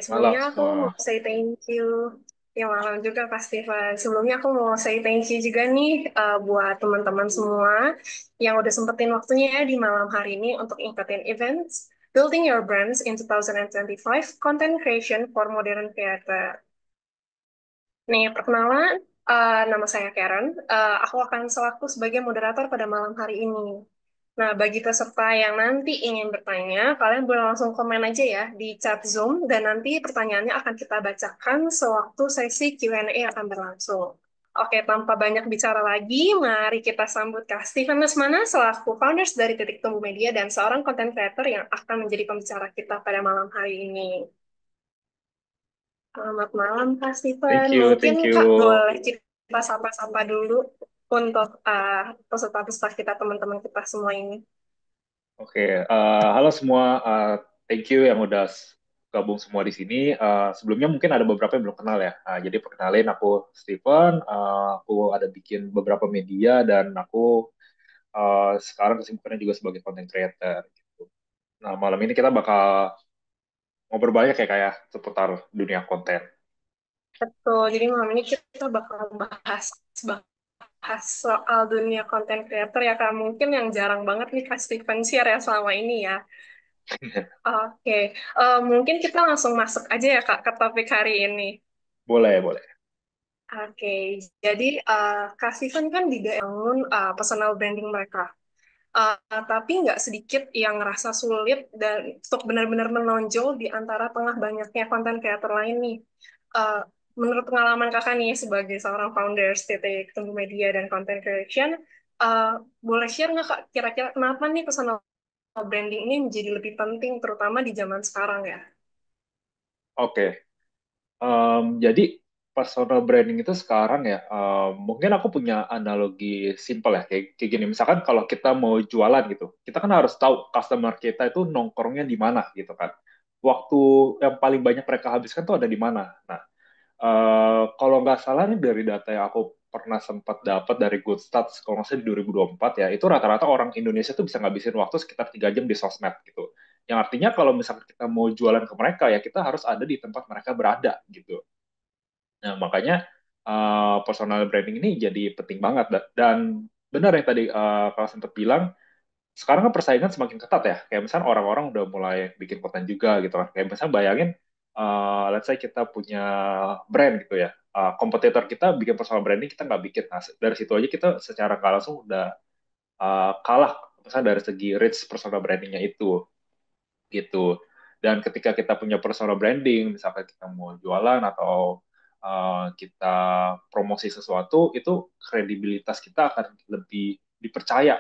Malam Sebelumnya aku mau semua. say thank you. Ya malam juga Kak Steven. Sebelumnya aku mau say thank you juga nih buat teman-teman semua yang udah sempetin waktunya ya di malam hari ini untuk ikutin events Building Your Brands in 2025 Content Creation for Modern Theater. Nih, perkenalan, nama saya Karen. Aku akan selaku sebagai moderator pada malam hari ini. Nah, bagi peserta yang nanti ingin bertanya, kalian boleh langsung komen aja ya di chat Zoom, dan nanti pertanyaannya akan kita bacakan sewaktu sesi Q&A akan berlangsung. Oke, tanpa banyak bicara lagi, mari kita sambut Kak Steven Lesmana selaku founders dari Titik Tumbuh Media dan seorang content creator yang akan menjadi pembicara kita pada malam hari ini. Selamat malam, Kak Steven. Thank you, Mungkin thank Kak you. boleh kita sapa-sapa dulu untuk peserta-peserta kita, teman-teman kita semua ini. Oke, halo semua. Thank you yang udah gabung semua di sini. Sebelumnya mungkin ada beberapa yang belum kenal ya. Jadi perkenalin aku Steven. Aku ada bikin beberapa media dan aku sekarang kesibukannya juga sebagai content creator. Gitu. Nah, malam ini kita bakal ngobrol banyak ya kayak seputar dunia konten. Betul, jadi malam ini kita bakal bahas soal dunia content creator ya Kak. Mungkin yang jarang banget nih Kak Steven share ya selama ini ya. Oke, mungkin kita langsung masuk aja ya Kak ke topik hari ini. Boleh, boleh. Oke, jadi Kak Steven kan juga bangun personal branding mereka. Tapi nggak sedikit yang ngerasa sulit dan untuk benar-benar menonjol di antara tengah banyaknya konten kreator lain nih. Uh, Menurut pengalaman kakak nih sebagai seorang founder titik Tumbuh Media dan Content Creation, boleh share nggak kak kira-kira kenapa nih personal branding ini menjadi lebih penting terutama di zaman sekarang ya? Oke. Jadi personal branding itu sekarang ya, mungkin aku punya analogi simpel ya, kayak gini. Misalkan kalau kita mau jualan gitu, kita kan harus tahu customer kita itu nongkrongnya di mana gitu kan. Waktu yang paling banyak mereka habiskan tuh ada di mana. Nah, kalau nggak salah nih dari data yang aku pernah sempat dapat dari Good Stats, kalau nggak salah di 2024 ya, itu rata-rata orang Indonesia tuh bisa ngabisin waktu sekitar 3 jam di sosmed gitu. Yang artinya kalau misalkan kita mau jualan ke mereka ya kita harus ada di tempat mereka berada gitu. Nah, makanya personal branding ini jadi penting banget. Dan benar yang tadi kalau sempat bilang, sekarang kan persaingan semakin ketat ya. Kayak misalnya orang-orang udah mulai bikin konten juga gitu kan. Kayak misalnya bayangin, let's say kita punya brand gitu ya. Kompetitor kita bikin personal branding, kita nggak bikin. Nah, dari situ aja kita secara nggak langsung udah kalah. Misalnya dari segi reach personal brandingnya itu gitu. Dan ketika kita punya personal branding, misalkan kita mau jualan atau kita promosi sesuatu, itu kredibilitas kita akan lebih dipercaya.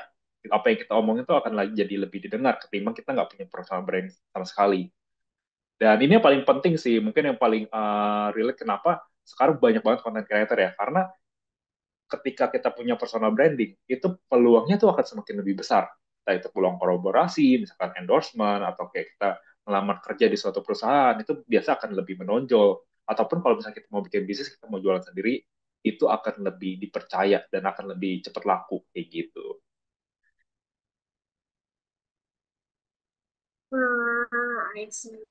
Apa yang kita omongin itu akan lagi jadi lebih didengar ketimbang kita nggak punya personal branding sama sekali. Dan ini yang paling penting sih, mungkin yang paling relate kenapa sekarang banyak banget content creator ya, karena ketika kita punya personal branding, itu peluangnya tuh akan semakin lebih besar. Entah itu peluang kolaborasi, misalkan endorsement, atau kayak kita melamar kerja di suatu perusahaan, itu biasa akan lebih menonjol. Ataupun kalau misalnya kita mau bikin bisnis, kita mau jualan sendiri, itu akan lebih dipercaya dan akan lebih cepat laku, kayak gitu. I see.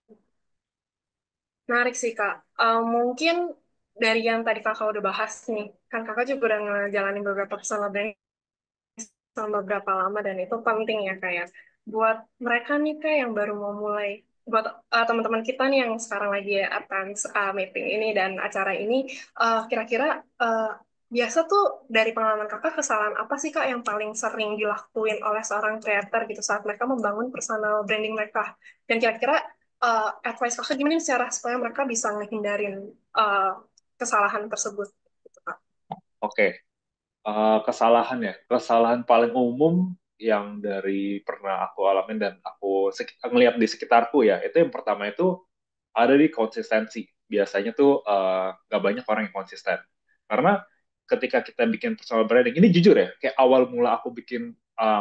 Menarik sih Kak. Mungkin dari yang tadi kakak udah bahas nih, kan kakak juga udah ngejalanin beberapa personal branding selama berapa lama dan itu penting ya kayak buat mereka nih kayak yang baru mau mulai buat teman-teman kita nih yang sekarang lagi attend meeting ini dan acara ini kira-kira biasa tuh dari pengalaman kakak kesalahan apa sih kak yang paling sering dilakuin oleh seorang creator gitu saat mereka membangun personal branding mereka dan kira-kira advice kakak gimana nih cara supaya mereka bisa ngehindarin uh, kesalahan tersebut gitu kak. Oke, kesalahan ya. Kesalahan paling umum yang dari pernah aku alamin dan aku ngelihat di sekitarku ya, itu yang pertama itu ada di konsistensi. Biasanya tuh nggak banyak orang yang konsisten. Karena ketika kita bikin personal branding, ini jujur ya, kayak awal mula aku bikin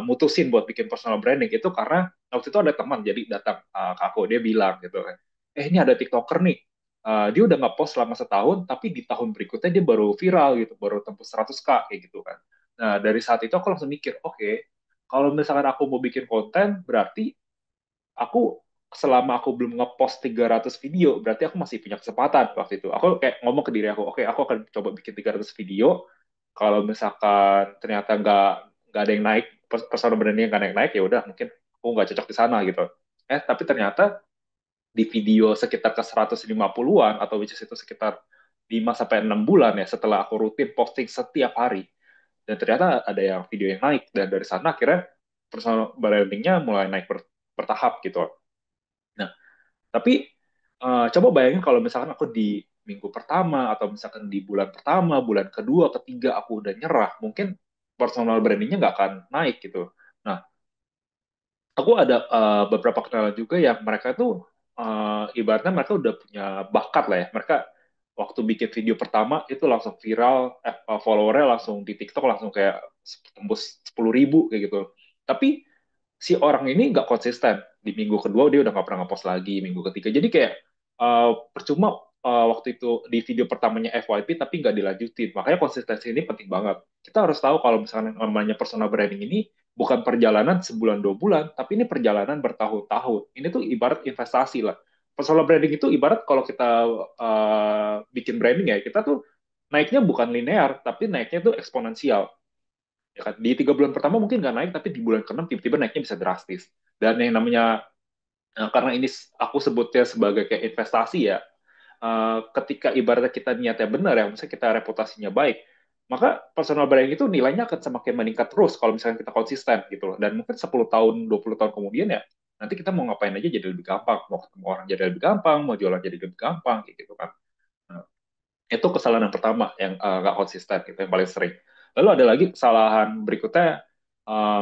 mutusin buat bikin personal branding itu karena waktu itu ada teman jadi datang ke aku, dia bilang gitu kan, ini ada TikToker nih, dia udah nggak post selama setahun, tapi di tahun berikutnya dia baru viral gitu, baru tembus 100K kayak gitu kan. Nah dari saat itu aku langsung mikir, oke, kalau misalkan aku mau bikin konten, berarti aku selama aku belum ngepost 300 video, berarti aku masih punya kesempatan waktu itu. Aku kayak ngomong ke diri aku, oke, aku akan coba bikin 300 video. Kalau misalkan ternyata nggak ada yang naik, personal branding nggak naik-naik, ya udah mungkin aku nggak cocok di sana gitu. Tapi ternyata di video sekitar ke 150-an atau which is itu sekitar 5 sampai 6 bulan ya setelah aku rutin posting setiap hari. Dan ternyata ada yang video yang naik dan dari sana akhirnya personal brandingnya mulai naik bertahap gitu. Nah, tapi coba bayangin kalau misalkan aku di minggu pertama atau misalkan di bulan pertama, bulan kedua, ketiga aku udah nyerah, mungkin personal brandingnya nggak akan naik gitu. Nah, aku ada beberapa kenalan juga yang mereka tuh ibaratnya mereka udah punya bakat lah ya. Mereka waktu bikin video pertama itu langsung viral, followernya langsung di TikTok langsung kayak tembus 10.000 kayak gitu. Tapi si orang ini nggak konsisten. Di minggu kedua dia udah nggak pernah ngepost lagi, minggu ketiga. Jadi kayak percuma waktu itu di video pertamanya FYP tapi nggak dilanjutin. Makanya konsistensi ini penting banget. Kita harus tahu kalau misalnya namanya personal branding ini bukan perjalanan sebulan 2 bulan, tapi ini perjalanan bertahun-tahun. Ini tuh ibarat investasi lah. Personal branding itu ibarat kalau kita bikin branding ya, kita tuh naiknya bukan linear, tapi naiknya tuh eksponensial. Ya kan? Di 3 bulan pertama mungkin nggak naik, tapi di bulan ke-6 tiba-tiba naiknya bisa drastis. Dan yang namanya, karena ini aku sebutnya sebagai kayak investasi ya, ketika ibaratnya kita niatnya benar ya, misalnya kita reputasinya baik, maka personal branding itu nilainya akan semakin meningkat terus kalau misalnya kita konsisten gitu loh. Dan mungkin 10 tahun, 20 tahun kemudian ya, nanti kita mau ngapain aja jadi lebih gampang, mau ketemu orang jadi lebih gampang, mau jualan jadi lebih gampang, kayak gitu kan. Nah, itu kesalahan yang pertama yang nggak konsisten, itu yang paling sering. Lalu ada lagi kesalahan berikutnya,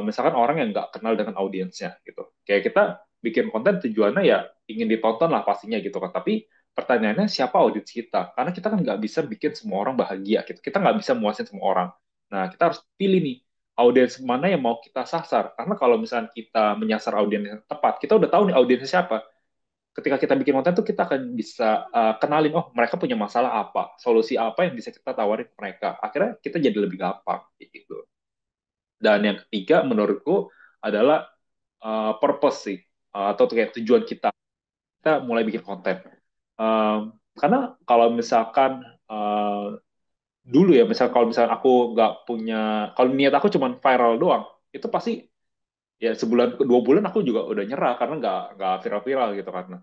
misalkan orang yang nggak kenal dengan audiensnya gitu. Kayak kita bikin konten tujuannya ya ingin ditonton lah pastinya gitu kan. Tapi pertanyaannya siapa audiens kita? Karena kita kan nggak bisa bikin semua orang bahagia gitu. Kita nggak bisa muasin semua orang. Nah, kita harus pilih nih audiens mana yang mau kita sasar. Karena kalau misalnya kita menyasar audiens yang tepat, kita udah tahu nih audiensnya siapa. Ketika kita bikin konten tuh kita akan bisa kenalin, oh mereka punya masalah apa, solusi apa yang bisa kita tawarin ke mereka. Akhirnya kita jadi lebih gampang gitu. Dan yang ketiga menurutku adalah purpose sih. Atau kayak tujuan kita mulai bikin konten. Karena kalau misalkan dulu ya, misal kalau misalkan aku nggak punya, kalau niat aku cuma viral doang, itu pasti ya sebulan 2 bulan aku juga udah nyerah karena nggak viral-viral gitu kan.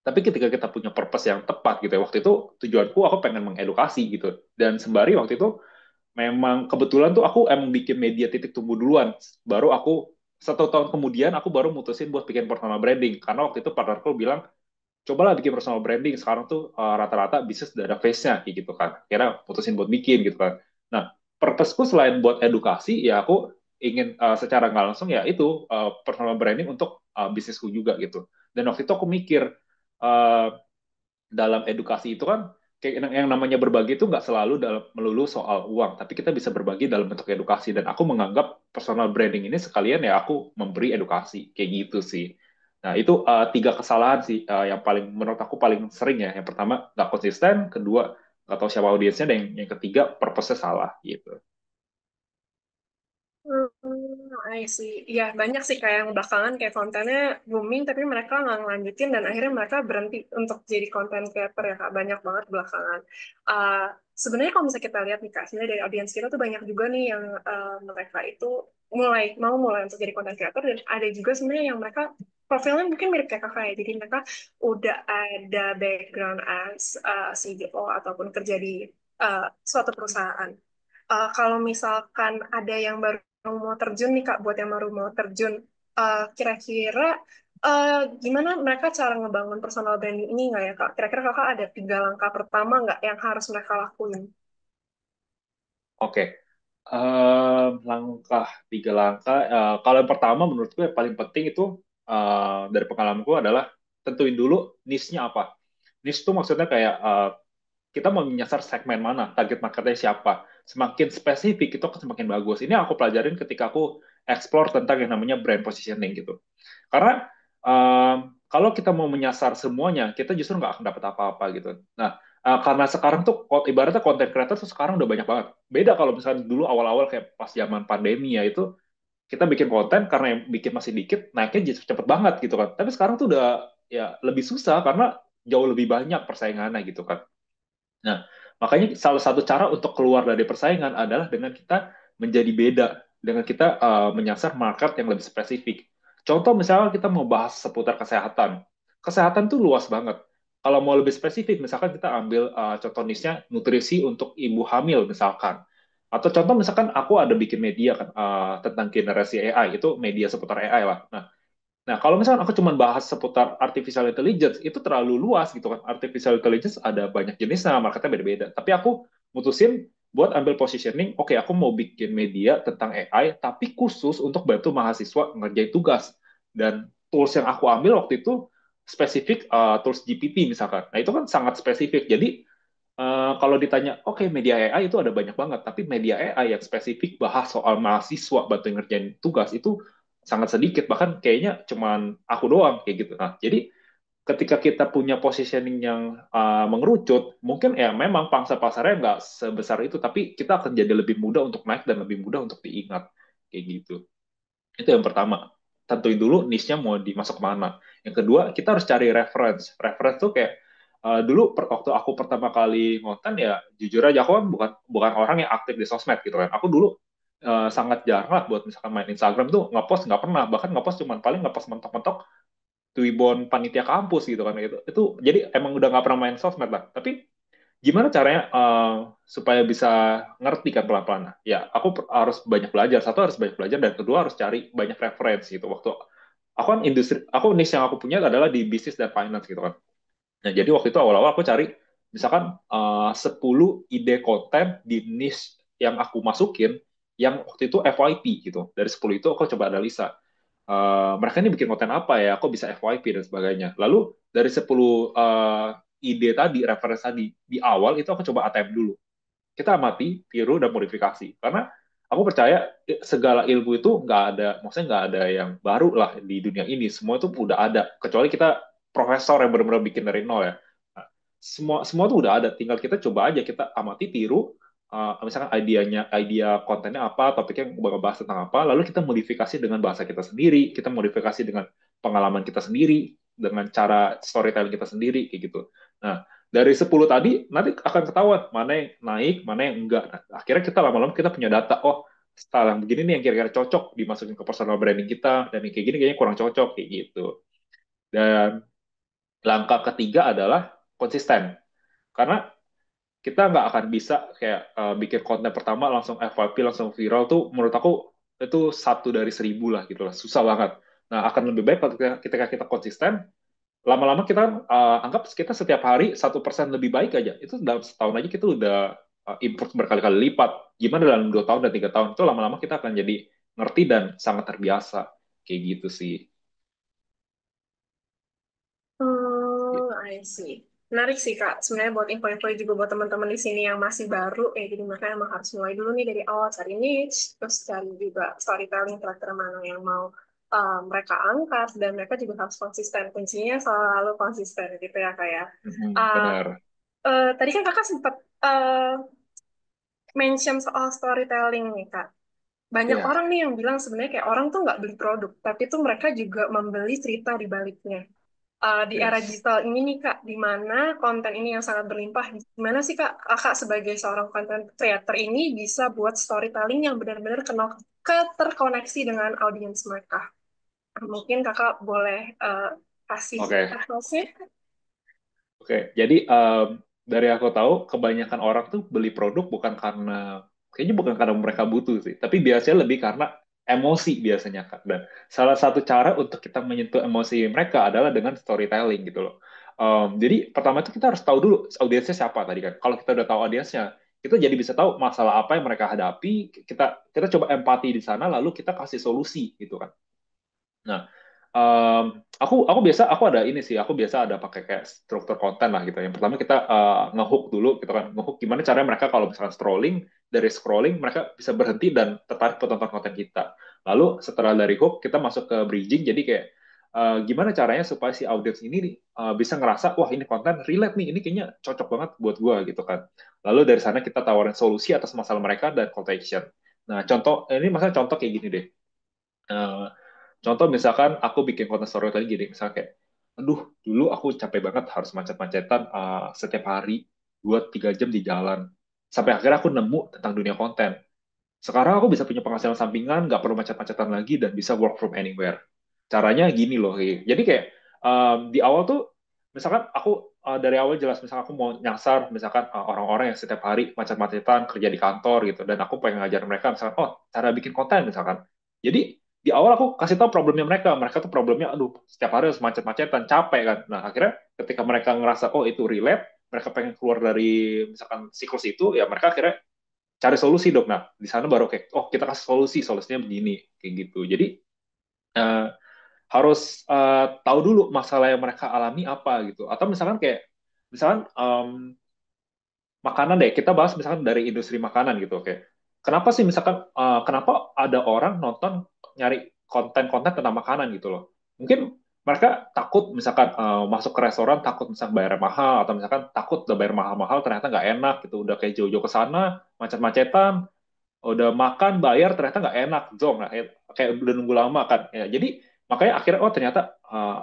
Tapi ketika kita punya purpose yang tepat gitu ya, waktu itu tujuanku aku pengen mengedukasi gitu. Dan sembari waktu itu memang kebetulan tuh aku emang bikin media titik tumbuh duluan. Baru aku 1 tahun kemudian aku baru mutusin buat bikin personal branding. Karena waktu itu partnerku bilang, cobalah bikin personal branding. Sekarang tuh rata-rata bisnis udah ada face-nya kayak gitu kan. Kira putusin buat bikin gitu kan. Nah, purpose-ku selain buat edukasi, ya aku ingin secara nggak langsung ya itu personal branding untuk bisnisku juga gitu. Dan waktu itu aku mikir, uh, dalam edukasi itu kan kayak yang namanya berbagi itu nggak selalu dalam melulu soal uang, tapi kita bisa berbagi dalam bentuk edukasi. Dan aku menganggap personal branding ini sekalian ya aku memberi edukasi kayak gitu sih. Nah itu 3 kesalahan sih yang paling menurut aku paling sering ya. Yang pertama nggak konsisten, kedua nggak tahu siapa audiensnya, dan yang ketiga purpose-nya salah gitu. I see. Ya, banyak sih kayak yang belakangan kayak kontennya booming tapi mereka nggak ngelanjutin dan akhirnya mereka berhenti untuk jadi content creator ya Kak. Banyak banget belakangan. Uh, Sebenarnya kalau misalnya kita lihat nih Kak, sebenarnya dari audiens kita tuh banyak juga nih yang mereka itu mulai untuk jadi content creator dan ada juga sebenarnya yang mereka profilnya mungkin mirip kayak kakak ya. Jadi mereka udah ada background as CEO ataupun kerja di suatu perusahaan. Kalau misalkan ada yang baru mau terjun nih Kak, buat yang baru mau terjun, kira-kira gimana mereka cara ngebangun personal branding ini nggak ya Kak? Kira-kira Kakak ada 3 langkah pertama nggak yang harus mereka lakuin? Oke. Langkah 3 langkah. Kalau yang pertama menurutku yang paling penting itu dari pengalamanku adalah tentuin dulu niche-nya apa. Niche itu maksudnya kayak kita mau menyasar segmen mana, target marketnya siapa. Semakin spesifik itu akan semakin bagus. Ini aku pelajarin ketika aku explore tentang yang namanya brand positioning gitu. Karena kalau kita mau menyasar semuanya, kita justru nggak akan dapat apa-apa gitu. Nah, karena sekarang tuh ibaratnya content creator tuh sekarang udah banyak banget. Beda kalau misalnya dulu awal-awal kayak pas zaman pandemi ya itu kita bikin konten karena yang bikin masih dikit, naiknya cepet banget gitu kan. Tapi sekarang tuh udah ya lebih susah karena jauh lebih banyak persaingannya gitu kan. Nah, makanya salah satu cara untuk keluar dari persaingan adalah dengan kita menjadi beda, dengan kita menyasar market yang lebih spesifik. Contoh misalnya kita mau bahas seputar kesehatan. Kesehatan tuh luas banget. Kalau mau lebih spesifik, misalkan kita ambil contoh niche-nya nutrisi untuk ibu hamil misalkan. Atau contoh misalkan aku ada bikin media kan tentang generasi AI, itu media seputar AI lah. Nah, kalau misalkan aku cuma bahas seputar artificial intelligence, itu terlalu luas gitu kan. Artificial intelligence ada banyak jenisnya, marketnya beda-beda. Tapi aku mutusin buat ambil positioning, oke, aku mau bikin media tentang AI, tapi khusus untuk bantu mahasiswa ngerjain tugas. Dan tools yang aku ambil waktu itu spesifik tools GPT misalkan. Nah, itu kan sangat spesifik. Jadi, kalau ditanya, oke, media AI itu ada banyak banget, tapi media AI yang spesifik bahas soal mahasiswa bantu ngerjain tugas itu sangat sedikit, bahkan kayaknya cuman aku doang kayak gitu. Nah, jadi ketika kita punya positioning yang mengerucut, mungkin ya memang pangsa pasarnya nggak sebesar itu, tapi kita akan jadi lebih mudah untuk naik dan lebih mudah untuk diingat kayak gitu. Itu yang pertama. Tentuin dulu niche-nya mau dimasuk kemana. Yang kedua, kita harus cari reference. Reference tuh kayak dulu waktu aku pertama kali ngonten ya jujur aja aku kan bukan bukan orang yang aktif di sosmed gitu kan. Aku dulu sangat jarang lah buat misalkan main Instagram tuh ngepost nggak pernah. Bahkan ngepost cuman paling ngepost mentok-mentok Twibbon panitia kampus gitu kan gitu. Itu jadi emang udah nggak pernah main sosmed lah. Tapi gimana caranya supaya bisa ngerti kan pelan-pelan? Nah, ya, aku harus banyak belajar. Satu harus banyak belajar dan kedua harus cari banyak referensi gitu. Waktu aku kan industri, aku niche yang aku punya adalah di bisnis dan finance gitu kan. Nah, jadi waktu itu awal-awal aku cari misalkan 10 ide konten di niche yang aku masukin yang waktu itu FYP gitu. Dari 10 itu aku coba analisa. Mereka ini bikin konten apa ya, aku bisa FYP dan sebagainya. Lalu dari 10 ide tadi, referensi tadi, di awal itu aku coba ATM dulu. Kita amati, tiru, dan modifikasi. Karena aku percaya segala ilmu itu nggak ada, maksudnya nggak ada yang baru lah di dunia ini. Semua itu udah ada. Kecuali kita profesor yang benar-benar bikin dari nol ya. Nah, semua semua tuh udah ada. Tinggal kita coba aja, kita amati, tiru, misalkan idea kontennya apa, topiknya yang bakal bahas tentang apa, lalu kita modifikasi dengan bahasa kita sendiri, kita modifikasi dengan pengalaman kita sendiri, dengan cara storytelling kita sendiri, kayak gitu. Nah, dari 10 tadi nanti akan ketahuan mana yang naik, mana yang enggak. Nah, akhirnya kita lama-lama kita punya data, oh style yang begini nih yang kira-kira cocok dimasukin ke personal branding kita, dan yang kayak gini kayaknya kurang cocok kayak gitu. Dan langkah ketiga adalah konsisten. Karena kita nggak akan bisa kayak bikin konten pertama langsung FYP langsung viral tuh menurut aku itu satu dari 1.000 lah gitu lah, susah banget. Nah, akan lebih baik kalau ketika kita konsisten, lama-lama kita anggap kita setiap hari 1% lebih baik aja. Itu dalam setahun aja kita udah improve berkali-kali lipat. Gimana dalam 2 tahun dan 3 tahun itu lama-lama kita akan jadi ngerti dan sangat terbiasa. Kayak gitu sih. I see. Menarik sih Kak. Sebenarnya buat info-info juga buat teman-teman di sini yang masih baru, jadi mereka emang harus mulai dulu nih dari awal cari niche, terus cari juga storytelling karakter mana yang mau mereka angkat, dan mereka juga harus konsisten. Kuncinya selalu konsisten gitu ya Kak ya. Uh, Benar. Tadi kan Kakak sempat mention soal storytelling nih Kak. Banyak Ya, orang nih yang bilang sebenarnya kayak orang tuh nggak beli produk, tapi tuh mereka juga membeli cerita di baliknya. Di era yes. digital ini nih Kak, di mana konten ini yang sangat berlimpah, gimana sih Kak, Kakak sebagai seorang content creator ini bisa buat storytelling yang benar-benar terkoneksi dengan audiens mereka? Mungkin Kakak boleh kasih Oke. referensinya. Oke, jadi dari aku tahu kebanyakan orang tuh beli produk bukan karena kayaknya bukan karena mereka butuh sih, tapi biasanya lebih karena emosi biasanya Kak. Dan salah satu cara untuk kita menyentuh emosi mereka adalah dengan storytelling gitu loh. Jadi pertama itu kita harus tahu dulu audiensnya siapa tadi kan. Kalau kita udah tahu audiensnya, kita jadi bisa tahu masalah apa yang mereka hadapi. Kita coba empati di sana, lalu kita kasih solusi gitu kan. Nah, aku biasa aku ada ini sih, aku biasa ada pakai kayak struktur konten lah gitu. Yang pertama kita ngehook dulu gitu kan. Ngehook gimana caranya mereka kalau misalnya scrolling, dari scrolling mereka bisa berhenti dan tertarik untuk tonton konten kita. Lalu setelah dari hook kita masuk ke bridging, jadi kayak gimana caranya supaya si audiens ini bisa ngerasa wah ini konten relate nih, ini kayaknya cocok banget buat gua gitu kan. Lalu dari sana kita tawarin solusi atas masalah mereka dan call to action. Nah, contoh ini masalah contoh kayak gini deh. Eh, Contoh misalkan aku bikin konten storytelling gini, misalnya kayak, aduh, dulu aku capek banget harus macet-macetan setiap hari 2-3 jam di jalan. Sampai akhirnya aku nemu tentang dunia konten. Sekarang aku bisa punya penghasilan sampingan, nggak perlu macet-macetan lagi, dan bisa work from anywhere. Caranya gini loh. Jadi kayak di awal tuh, misalkan aku dari awal jelas, misalkan aku mau nyasar, misalkan orang-orang yang setiap hari macet-macetan kerja di kantor gitu, dan aku pengen ngajar mereka, misalkan, oh, cara bikin konten misalkan. Jadi di awal aku kasih tahu problemnya mereka. Mereka tuh problemnya, aduh, setiap hari harus macet-macetan, capek kan. Nah, akhirnya ketika mereka ngerasa, oh, itu relate, mereka pengen keluar dari misalkan siklus itu, ya mereka akhirnya cari solusi dong. Nah, di sana baru kayak, oh, kita kasih solusi, solusinya begini, kayak gitu. Jadi eh, harus tahu dulu masalah yang mereka alami apa gitu. Atau misalkan kayak, misalkan makanan deh, kita bahas misalkan dari industri makanan gitu, oke. Kenapa sih misalkan, kenapa ada orang nonton nyari konten-konten tentang makanan gitu loh. Mungkin mereka takut misalkan masuk ke restoran, takut misalkan bayar mahal, atau misalkan takut udah bayar mahal-mahal ternyata nggak enak gitu, udah kayak jauh-jauh ke sana, macet-macetan, udah makan bayar ternyata nggak enak zong, nah, kayak udah nunggu lama kan ya. Jadi makanya akhirnya, oh, ternyata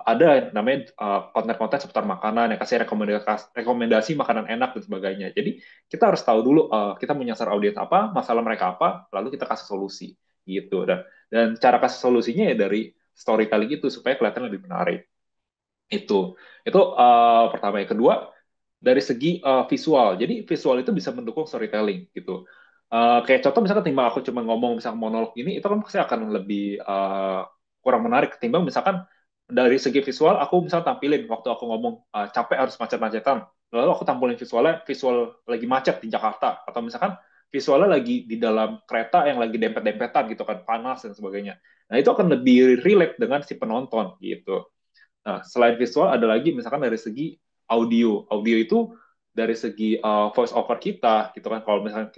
ada namanya konten-konten seputar makanan yang kasih rekomendasi rekomendasi makanan enak dan sebagainya. Jadi kita harus tahu dulu kita menyasar audiens apa, masalah mereka apa, lalu kita kasih solusi gitu. Dan cara kasih solusinya ya dari storytelling itu supaya kelihatan lebih menarik. Itu pertama. Yang kedua, dari segi visual. Jadi visual itu bisa mendukung storytelling gitu. Kayak contoh misalkan timbang aku cuma ngomong misalkan monolog ini, itu kan pasti akan lebih kurang menarik ketimbang misalkan dari segi visual aku misal tampilin waktu aku ngomong capek harus macet-macetan, lalu aku tampilin visualnya, visual lagi macet di Jakarta, atau misalkan visualnya lagi di dalam kereta yang lagi dempet-dempetan gitu kan, panas dan sebagainya. Nah, itu akan lebih relate dengan si penonton gitu. Nah, selain visual ada lagi misalkan dari segi audio. Audio itu dari segi voice over kita gitu kan. Kalau misalkan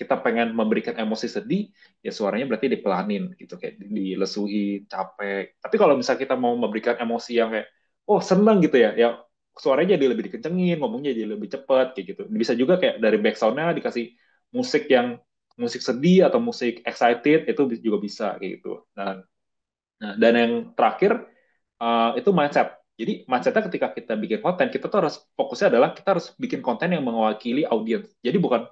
kita pengen memberikan emosi sedih, ya suaranya berarti dipelanin gitu, kayak dilesuhi, capek. Tapi kalau misalnya kita mau memberikan emosi yang kayak, oh, seneng gitu ya, ya suaranya jadi lebih dikencengin, ngomongnya jadi lebih cepat kayak gitu. Bisa juga kayak dari backsoundnya dikasih musik yang musik sedih atau musik excited, itu juga bisa kayak gitu. Dan yang terakhir itu mindset. Jadi mindsetnya ketika kita bikin konten, kita tuh harus fokusnya adalah kita harus bikin konten yang mewakili audiens. Jadi bukan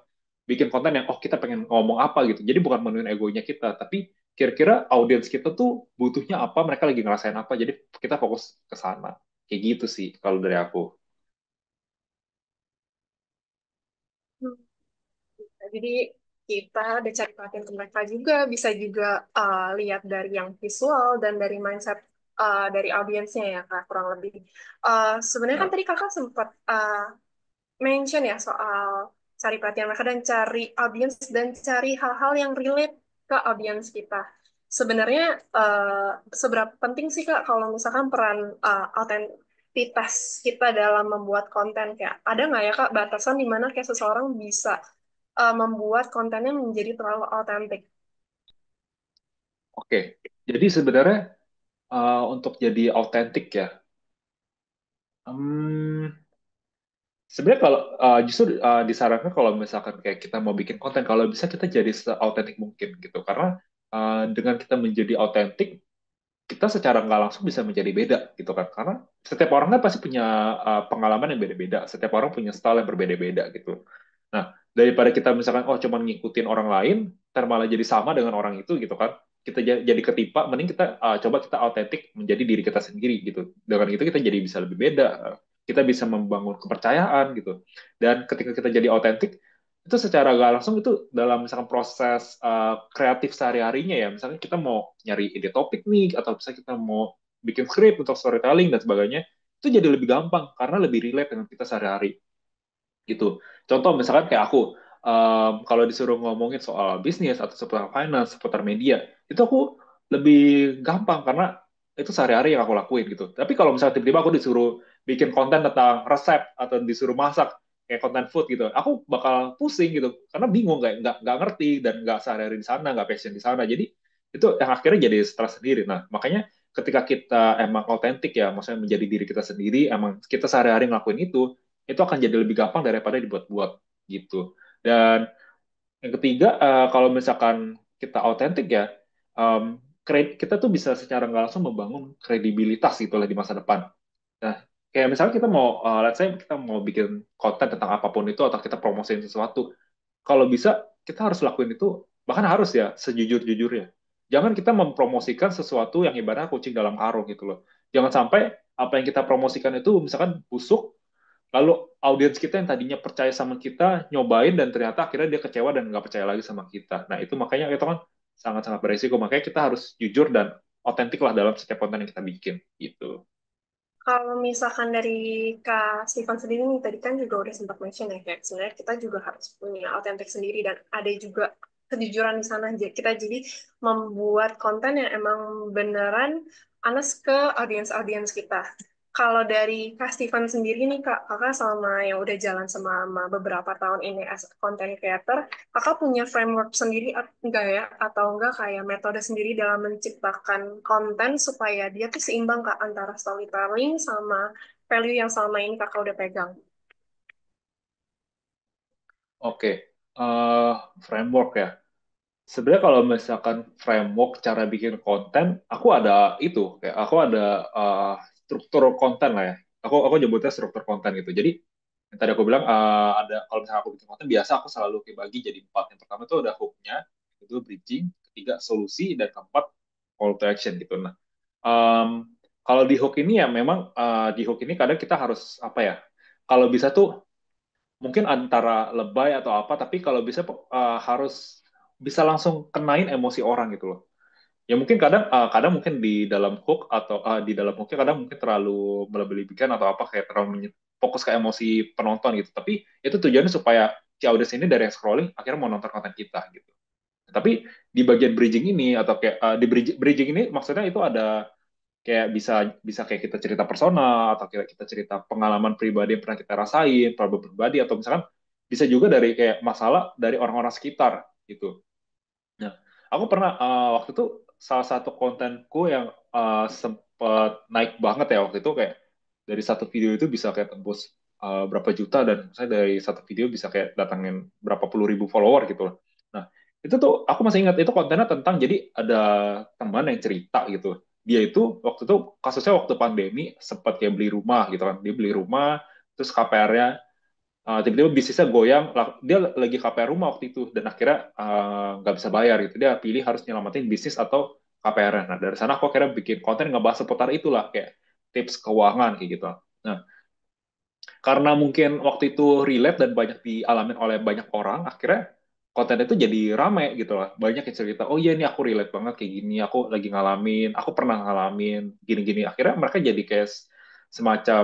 bikin konten yang, oh, kita pengen ngomong apa gitu. Jadi bukan menuin egonya kita, tapi kira-kira audiens kita tuh butuhnya apa, mereka lagi ngerasain apa. Jadi kita fokus ke sana. Kayak gitu sih kalau dari aku. Hmm. Jadi kita ada cari perhatian ke mereka juga, bisa juga lihat dari yang visual dan dari mindset dari audiensnya ya Kak, kurang lebih. Sebenarnya kan Nah, tadi Kakak sempat mention ya soal cari perhatian mereka dan cari audiens dan cari hal-hal yang relate ke audiens kita. Sebenarnya seberapa penting sih Kak kalau misalkan peran autentitas kita dalam membuat konten, kayak ada nggak ya Kak batasan di mana kayak seseorang bisa membuat kontennya menjadi terlalu autentik? oke. Jadi sebenarnya untuk jadi autentik ya, hmm, sebenarnya kalau justru disarankan kalau misalkan kayak kita mau bikin konten, kalau bisa kita jadi seautentik mungkin gitu. Karena dengan kita menjadi autentik, kita secara nggak langsung bisa menjadi beda gitu kan. Karena setiap orang kan pasti punya pengalaman yang beda-beda. Setiap orang punya style yang berbeda-beda gitu. Nah, daripada kita misalkan, oh, cuma ngikutin orang lain, ntar malah jadi sama dengan orang itu gitu kan. Kita jadi ketimpa, mending kita coba kita autentik menjadi diri kita sendiri gitu. Dengan itu kita jadi bisa lebih beda. Kita bisa membangun kepercayaan gitu. Dan ketika kita jadi autentik, itu secara nggak langsung itu dalam misalkan proses kreatif sehari-harinya ya, misalnya kita mau nyari ide topik nih, atau misalnya kita mau bikin script untuk storytelling dan sebagainya, itu jadi lebih gampang karena lebih relate dengan kita sehari-hari gitu. Contoh misalkan kayak aku, kalau disuruh ngomongin soal bisnis atau seputar finance, seputar media, itu aku lebih gampang karena itu sehari-hari yang aku lakuin gitu. Tapi kalau misalnya tiba-tiba aku disuruh bikin konten tentang resep atau disuruh masak kayak konten food gitu, aku bakal pusing gitu karena bingung, nggak ngerti dan nggak sehari-hari di sana, nggak passion di sana. Jadi itu yang akhirnya jadi stres sendiri. Nah, makanya ketika kita emang autentik ya, maksudnya menjadi diri kita sendiri, emang kita sehari-hari ngelakuin itu akan jadi lebih gampang daripada dibuat-buat gitu. Dan yang ketiga, kalau misalkan kita autentik ya, kita tuh bisa secara nggak langsung membangun kredibilitas gitu lah di masa depan. Nah, kayak misalnya kita mau, let's say kita mau bikin konten tentang apapun itu atau kita promosiin sesuatu, kalau bisa kita harus lakuin itu, bahkan harus ya sejujur-jujurnya. Jangan kita mempromosikan sesuatu yang ibaratnya kucing dalam karung gitu loh. Jangan sampai apa yang kita promosikan itu misalkan busuk, lalu audiens kita yang tadinya percaya sama kita nyobain dan ternyata akhirnya dia kecewa dan nggak percaya lagi sama kita. Nah itu makanya itu kan sangat-sangat beresiko. Makanya kita harus jujur dan otentik lah dalam setiap konten yang kita bikin gitu. Kalau misalkan dari Kak Stefan sendiri nih, tadi kan juga udah sempat mention ya, kayak sebenarnya kita juga harus punya autentik sendiri dan ada juga kejujuran di sana. Kita jadi membuat konten yang emang beneran honest ke audiens-audiens kita. Kalau dari Kak Stefan sendiri nih Kak, Kakak selama yang udah jalan selama beberapa tahun ini as a content creator, Kakak punya framework sendiri enggak ya? Atau enggak kayak metode sendiri dalam menciptakan konten supaya dia tuh seimbang Kak antara storytelling sama value yang selama ini Kakak udah pegang? Oke, framework ya. Sebenarnya kalau misalkan framework cara bikin konten, aku ada itu, kayak aku ada struktur konten lah ya. Aku nyebutnya struktur konten gitu. Jadi yang tadi aku bilang ada kalau misalnya aku bikin konten biasa aku selalu bagi jadi empat. Yang pertama itu ada hook-nya, kedua bridging, ketiga solusi, dan keempat call to action gitu. Nah, kalau di hook ini ya memang di hook ini kadang kita harus apa ya? Kalau bisa tuh mungkin antara lebay atau apa, tapi kalau bisa harus bisa langsung kenain emosi orang gitu loh. Ya mungkin kadang kadang mungkin di dalam hook atau di dalam hooknya kadang mungkin terlalu melebih-lebihkan atau apa kayak terlalu fokus ke emosi penonton gitu. Tapi itu tujuannya supaya si audiens ini dari yang scrolling akhirnya mau nonton konten kita gitu. Tapi di bagian bridging ini atau kayak di bridging ini maksudnya itu ada kayak bisa bisa kayak kita cerita personal atau kita cerita pengalaman pribadi yang pernah kita rasain, problem pribadi atau misalkan bisa juga dari kayak masalah dari orang-orang sekitar gitu. Nah, aku pernah waktu itu salah satu kontenku yang sempat naik banget ya waktu itu kayak dari satu video itu bisa kayak tembus berapa juta dan saya dari satu video bisa kayak datangin berapa puluh ribu follower gitu loh. Nah, itu tuh aku masih ingat itu kontennya tentang jadi ada teman yang cerita gitu. Dia itu waktu itu kasusnya waktu pandemi sempat kayak beli rumah gitu kan. Dia beli rumah terus KPR-nya tiba-tiba bisnisnya goyang, dia lagi KPR rumah waktu itu dan akhirnya nggak bisa bayar gitu. Dia pilih harus nyelamatin bisnis atau KPR. Nah dari sana aku akhirnya bikin konten ngebahas seputar itulah kayak tips keuangan kayak gitu. Nah karena mungkin waktu itu relate dan banyak dialamin oleh banyak orang, akhirnya konten itu jadi rame gitu lah. Banyak yang cerita, oh iya ini aku relate banget kayak gini, aku lagi ngalamin, aku pernah ngalamin gini-gini. Akhirnya mereka jadi kayak semacam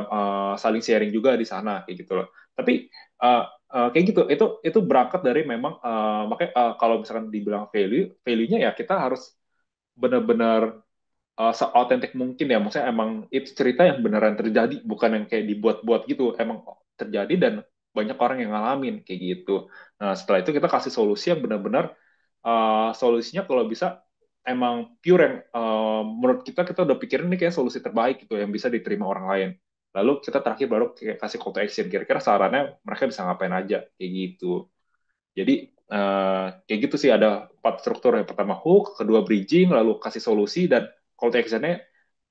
saling sharing juga di sana kayak gitu loh. Tapi uh, kayak gitu, itu berangkat dari memang makanya kalau misalkan dibilang value-nya ya kita harus benar-benar seautentik mungkin ya. Maksudnya emang itu cerita yang beneran terjadi, bukan yang kayak dibuat-buat gitu. Emang terjadi dan banyak orang yang ngalamin kayak gitu. Nah, setelah itu kita kasih solusi yang benar-benar solusinya kalau bisa emang pure yang menurut kita udah pikirin ini kayak solusi terbaik gitu yang bisa diterima orang lain. Lalu kita terakhir baru kayak kasih call to action. Kira-kira sarannya mereka bisa ngapain aja kayak gitu. Jadi kayak gitu sih ada empat struktur. Yang pertama hook, kedua bridging, lalu kasih solusi dan call to action-nya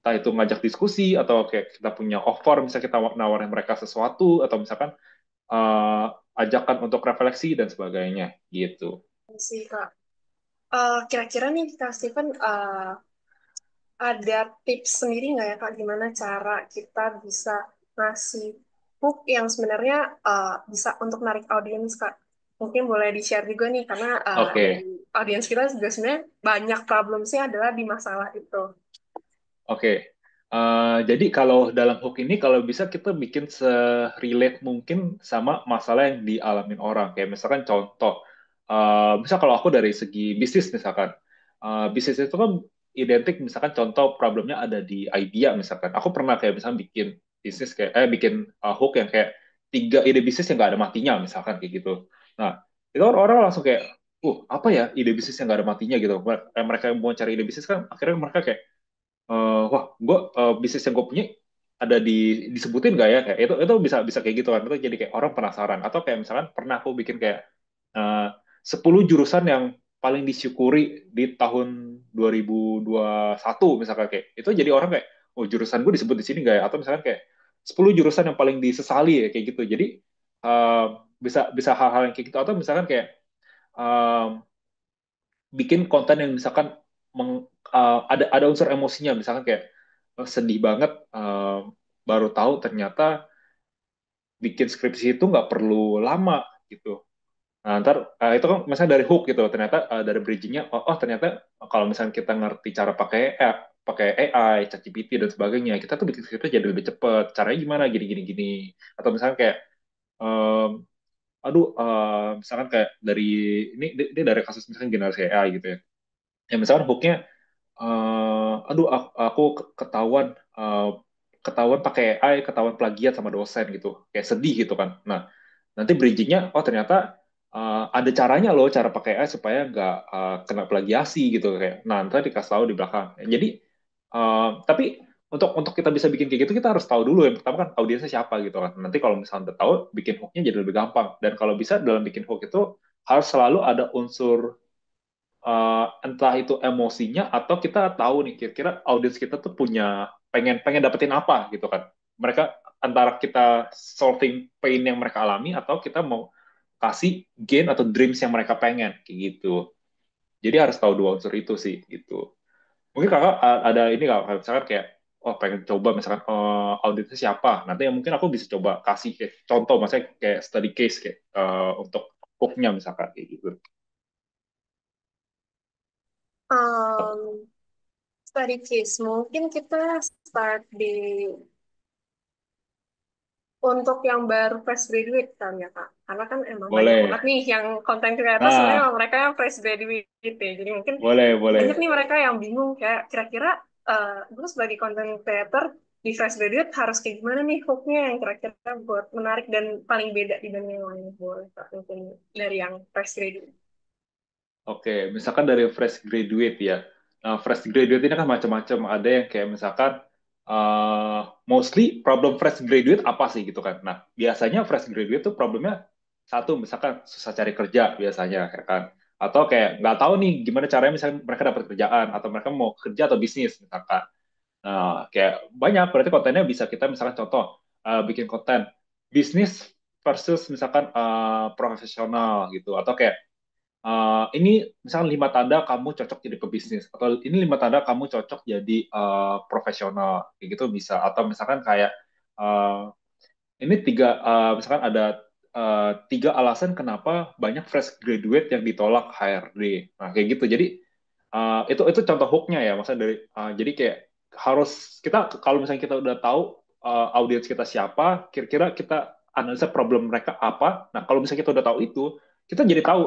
entah itu ngajak diskusi atau kayak kita punya offer, misalnya kita nawarin mereka sesuatu atau misalkan eh, ajakan untuk refleksi dan sebagainya gitu. Sih Kak. Kira-kira nih Kak Stephen, ada tips sendiri nggak ya Kak, gimana cara kita bisa ngasih hook yang sebenarnya bisa untuk narik audiens Kak? Mungkin boleh di-share juga nih, karena dari Oke. audiens kita juga sebenarnya banyak problem sih adalah di masalah itu. Oke, jadi kalau dalam hook ini kalau bisa kita bikin se-relate mungkin sama masalah yang dialamin orang. Kayak misalkan contoh, misal kalau aku dari segi bisnis misalkan, bisnis itu kan identik misalkan contoh problemnya ada di idea misalkan. Aku pernah kayak misalkan bikin bisnis kayak bikin hook yang kayak tiga ide bisnis yang nggak ada matinya misalkan kayak gitu. Nah, itu orang-orang langsung kayak, apa ya ide bisnis yang nggak ada matinya gitu. Mereka yang mau cari ide bisnis kan akhirnya mereka kayak wah gue bisnis yang gue punya ada disebutin gak ya kayak itu bisa bisa kayak gitu kan itu jadi kayak orang penasaran atau kayak misalkan pernah aku bikin kayak eh, 10 jurusan yang paling disyukuri di tahun 2021 misalkan kayak itu jadi orang kayak oh jurusan gue disebut di sini nggak ya atau misalkan kayak 10 jurusan yang paling disesali ya kayak gitu jadi uh, bisa bisa hal-hal yang kayak gitu atau misalkan kayak um, bikin konten yang misalkan ada unsur emosinya misalkan kayak sedih banget baru tahu ternyata bikin skripsi itu nggak perlu lama gitu. Nah, ntar itu kan misalnya dari hook gitu, ternyata dari bridgingnya, ternyata kalau misalnya kita ngerti cara pakai AI, ChatGPT dan sebagainya, kita tuh bikin skripnya jadi lebih cepet. Caranya gimana? Gini gini gini. Atau misalnya kayak, aduh, misalkan kayak dari ini dari kasus misalnya generasi AI gitu ya. Ya misalkan hooknya aduh aku ketahuan ketahuan pakai AI, ketahuan plagiat sama dosen gitu, kayak sedih gitu kan. Nah, nanti bridgingnya, oh ternyata ada caranya loh, cara pakai AI supaya nggak kena plagiasi gitu kayak. Nah, nanti dikasih tahu di belakang. Jadi, tapi untuk kita bisa bikin kayak gitu, kita harus tahu dulu yang pertama kan audiensnya siapa gitu kan. Nanti kalau misalnya udah tahu, bikin hooknya jadi lebih gampang. Dan kalau bisa dalam bikin hook itu harus selalu ada unsur entah itu emosinya atau kita tahu nih kira-kira audiens kita tuh punya pengen pengen dapetin apa gitu kan mereka antara kita solving pain yang mereka alami atau kita mau kasih gain atau dreams yang mereka pengen kayak gitu jadi harus tahu dua unsur itu sih gitu mungkin kakak ada ini nggak misalkan kayak oh pengen coba misalkan audiensnya siapa nanti yang mungkin aku bisa coba kasih kayak contoh maksudnya kayak study case kayak untuk hooknya misalkan kayak gitu. Um, Study case, mungkin kita start di untuk yang baru fresh graduate kan ya Kak. Karena kan emang banyak banget Boleh. nih yang content creator sebenarnya Nah, emang mereka yang fresh graduate ya. Jadi mungkin boleh, banyak boleh. nih mereka yang bingung kayak kira-kira gue sebagai content creator di fresh graduate harus kayak gimana nih hooknya yang kira-kira buat menarik dan paling beda dibanding yang lain. Boleh Kak, mungkin dari yang fresh graduate. Oke, misalkan dari fresh graduate ya. Nah, fresh graduate ini kan macam-macam. Ada yang kayak misalkan mostly problem fresh graduate apa sih gitu kan. Nah, biasanya fresh graduate tuh problemnya satu, misalkan susah cari kerja biasanya ya kan. Atau kayak nggak tahu nih gimana caranya misalkan mereka dapat kerjaan atau mereka mau kerja atau bisnis misalkan. Nah, kayak banyak berarti kontennya bisa kita misalkan contoh bikin konten bisnis versus misalkan profesional gitu atau kayak ini misalnya 5 tanda kamu cocok jadi pebisnis atau ini 5 tanda kamu cocok jadi profesional kayak gitu bisa atau misalkan kayak uh, ini misalkan ada 3 alasan kenapa banyak fresh graduate yang ditolak HRD nah kayak gitu jadi itu contoh hooknya ya maksudnya dari jadi kayak harus kita kalau misalnya kita udah tahu audiens kita siapa kira-kira kita analisa problem mereka apa nah kalau misalnya kita udah tahu itu kita jadi tahu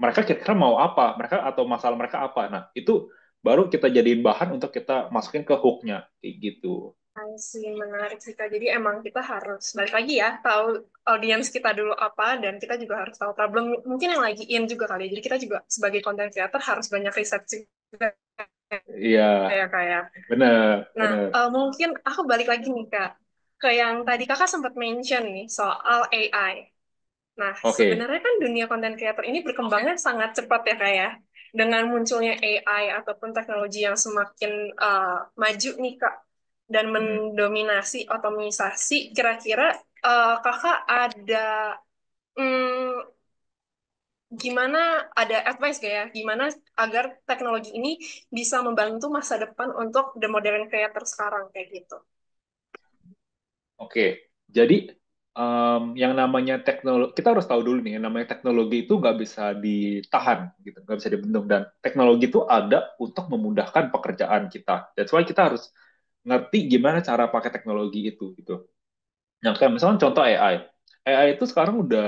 mereka kira-kira mau apa mereka atau masalah mereka apa nah itu baru kita jadiin bahan untuk kita masukin ke hooknya kayak gitu. Sih menarik sih Kak. Jadi emang kita harus balik lagi ya, tahu audiens kita dulu apa dan kita juga harus tahu problem mungkin yang lagi in juga kali. Ya. Jadi kita juga sebagai content creator harus banyak riset juga Iya, ya Kak ya. benar, Nah, benar. mungkin aku balik lagi nih Kak ke yang tadi Kakak sempat mention nih soal AI. Nah, Oke. sebenarnya kan dunia content creator ini berkembangnya sangat cepat ya Kak ya. Dengan munculnya AI ataupun teknologi yang semakin maju nih Kak dan Hmm. mendominasi otomatisasi, kira-kira Kakak ada hmm, gimana ada advice gak ya? Gimana agar teknologi ini bisa membantu masa depan untuk the modern creator sekarang kayak gitu? Oke, jadi yang namanya teknologi, kita harus tahu dulu nih, yang namanya teknologi itu nggak bisa ditahan, gitu, nggak bisa dibendung. Dan teknologi itu ada untuk memudahkan pekerjaan kita. That's why kita harus ngerti gimana cara pakai teknologi itu, gitu. Nah, kayak misalnya contoh AI. AI itu sekarang udah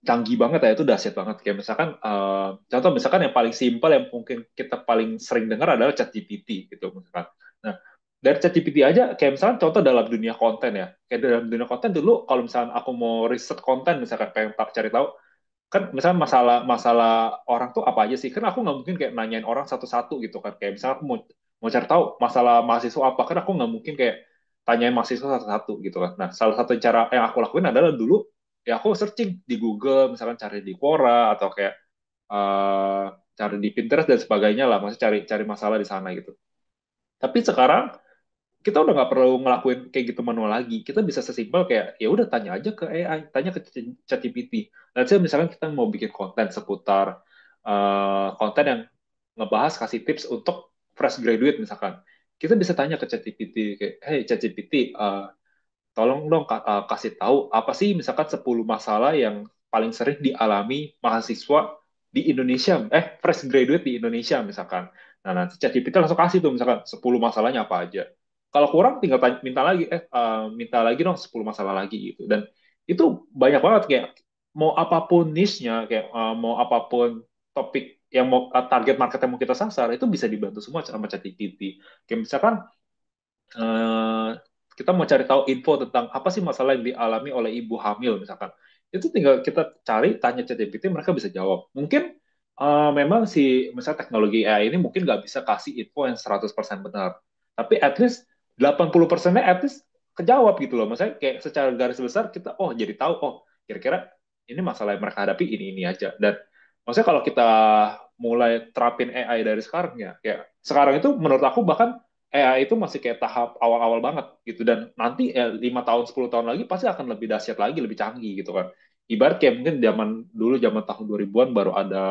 canggih banget ya, itu dahsyat banget. Kayak misalkan, contoh misalkan yang paling simpel yang mungkin kita paling sering dengar adalah ChatGPT gitu misalkan. Nah, dari ChatGPT aja, kayak misalkan contoh dalam dunia konten ya. Kayak dalam dunia konten dulu, kalau misalkan aku mau riset konten, misalkan pengen cari tahu, kan misalnya masalah masalah orang tuh apa aja sih? Kan aku nggak mungkin kayak nanyain orang satu-satu gitu kan. Kayak misalnya aku mau mau cari tahu masalah mahasiswa apa, kan aku nggak mungkin kayak tanyain mahasiswa satu-satu gitu kan. Nah, salah satu cara yang aku lakuin adalah dulu ya aku searching di Google, misalkan cari di Quora atau kayak eh, cari di Pinterest dan sebagainya lah, maksudnya cari cari masalah di sana gitu. Tapi sekarang kita udah nggak perlu ngelakuin kayak gitu manual lagi. Kita bisa sesimpel kayak ya udah tanya aja ke AI, tanya ke ChatGPT. Let's say misalkan kita mau bikin konten seputar konten yang ngebahas kasih tips untuk fresh graduate misalkan. Kita bisa tanya ke ChatGPT kayak, hey ChatGPT, tolong dong kasih tahu apa sih misalkan 10 masalah yang paling sering dialami mahasiswa di Indonesia, fresh graduate di Indonesia misalkan. Nah, nanti ChatGPT langsung kasih tuh misalkan 10 masalahnya apa aja. Kalau kurang tinggal minta lagi, minta lagi dong 10 masalah lagi gitu. Dan itu banyak banget kayak mau apapun niche-nya, kayak mau apapun topik yang mau target market yang mau kita sasar itu bisa dibantu semua sama ChatGPT. Kayak misalkan eh, kita mau cari tahu info tentang apa sih masalah yang dialami oleh ibu hamil misalkan. Itu tinggal kita cari, tanya ChatGPT, mereka bisa jawab. Mungkin memang si misalnya teknologi AI ini mungkin nggak bisa kasih info yang 100% benar. Tapi at least 80%-nya at least kejawab gitu loh. Maksudnya kayak secara garis besar kita jadi tahu kira-kira ini masalah yang mereka hadapi ini aja. Dan maksudnya kalau kita mulai terapin AI dari sekarang ya, kayak sekarang itu menurut aku bahkan AI itu masih kayak tahap awal-awal banget gitu dan nanti 5 tahun 10 tahun lagi pasti akan lebih dahsyat lagi lebih canggih gitu kan ibarat kayak mungkin zaman dulu zaman tahun 2000-an baru ada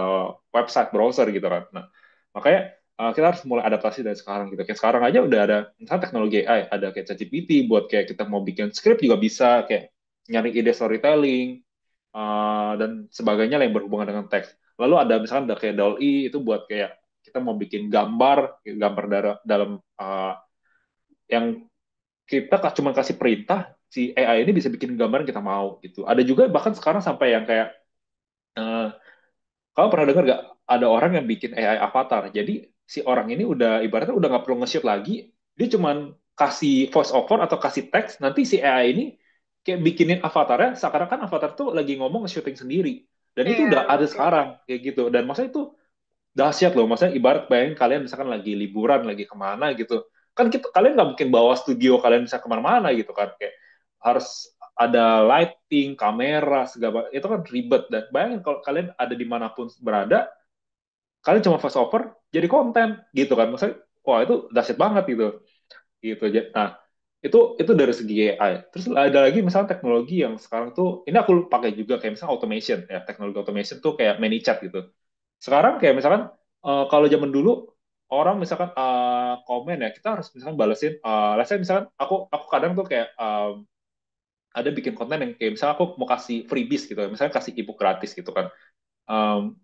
website browser gitu kan nah makanya kita harus mulai adaptasi dari sekarang gitu kayak sekarang aja udah ada misalnya teknologi AI ada kayak ChatGPT buat kayak kita mau bikin script juga bisa kayak nyari ide storytelling dan sebagainya yang berhubungan dengan teks lalu ada misalkan ada kayak DALL-E itu buat kayak kita mau bikin gambar dalam yang kita cuma kasih perintah si AI ini bisa bikin gambar yang kita mau gitu. Ada juga bahkan sekarang sampai yang kayak eh, kamu pernah dengar gak ada orang yang bikin AI avatar. Jadi si orang ini udah ibaratnya udah nggak perlu nge-shoot lagi, dia cuman kasih voice over atau kasih teks, nanti si AI ini kayak bikinin avatarnya seakan-akan avatar tuh lagi ngomong nge-shooting sendiri. Dan itu Iya, udah ada betul. sekarang kayak gitu. Dan maksudnya itu dahsyat loh. Maksudnya ibarat bayangin kalian misalkan lagi liburan, lagi kemana gitu. Kan kita kalian nggak mungkin bawa studio kalian bisa kemana-mana gitu kan. Kayak harus ada lighting, kamera, segala itu kan ribet. Dan bayangin kalau kalian ada dimanapun berada, kalian cuma voice over, jadi konten gitu kan. Maksudnya, wah itu dahsyat banget gitu. Gitu. Nah, itu dari segi AI. Terus ada lagi misalnya teknologi yang sekarang tuh, ini aku pakai juga kayak misalnya automation ya, teknologi automation tuh kayak ManyChat gitu. Sekarang kayak misalkan kalau zaman dulu orang misalkan komen ya kita harus misalkan balesin let's say misalkan aku kadang tuh kayak ada bikin konten yang kayak misalnya aku mau kasih freebies gitu misalnya kasih ebook gratis gitu kan. Um,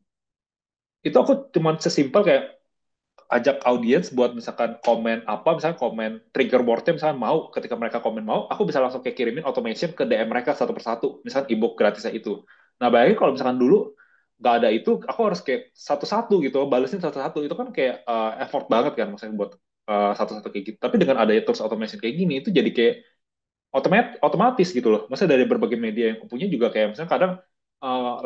itu aku cuman sesimpel kayak ajak audiens buat misalkan komen apa misalkan komen trigger wordnya misalkan mau ketika mereka komen mau aku bisa langsung kayak kirimin automation ke DM mereka satu persatu misalkan ebook gratisnya itu nah bayangin kalau misalkan dulu nggak ada itu aku harus kayak satu-satu gitu balesin satu-satu itu kan kayak effort banget kan maksudnya buat satu-satu kayak gitu tapi dengan adanya tools automation kayak gini itu jadi kayak otomatis gitu loh. Maksudnya dari berbagai media yang aku punya juga kayak misalnya kadang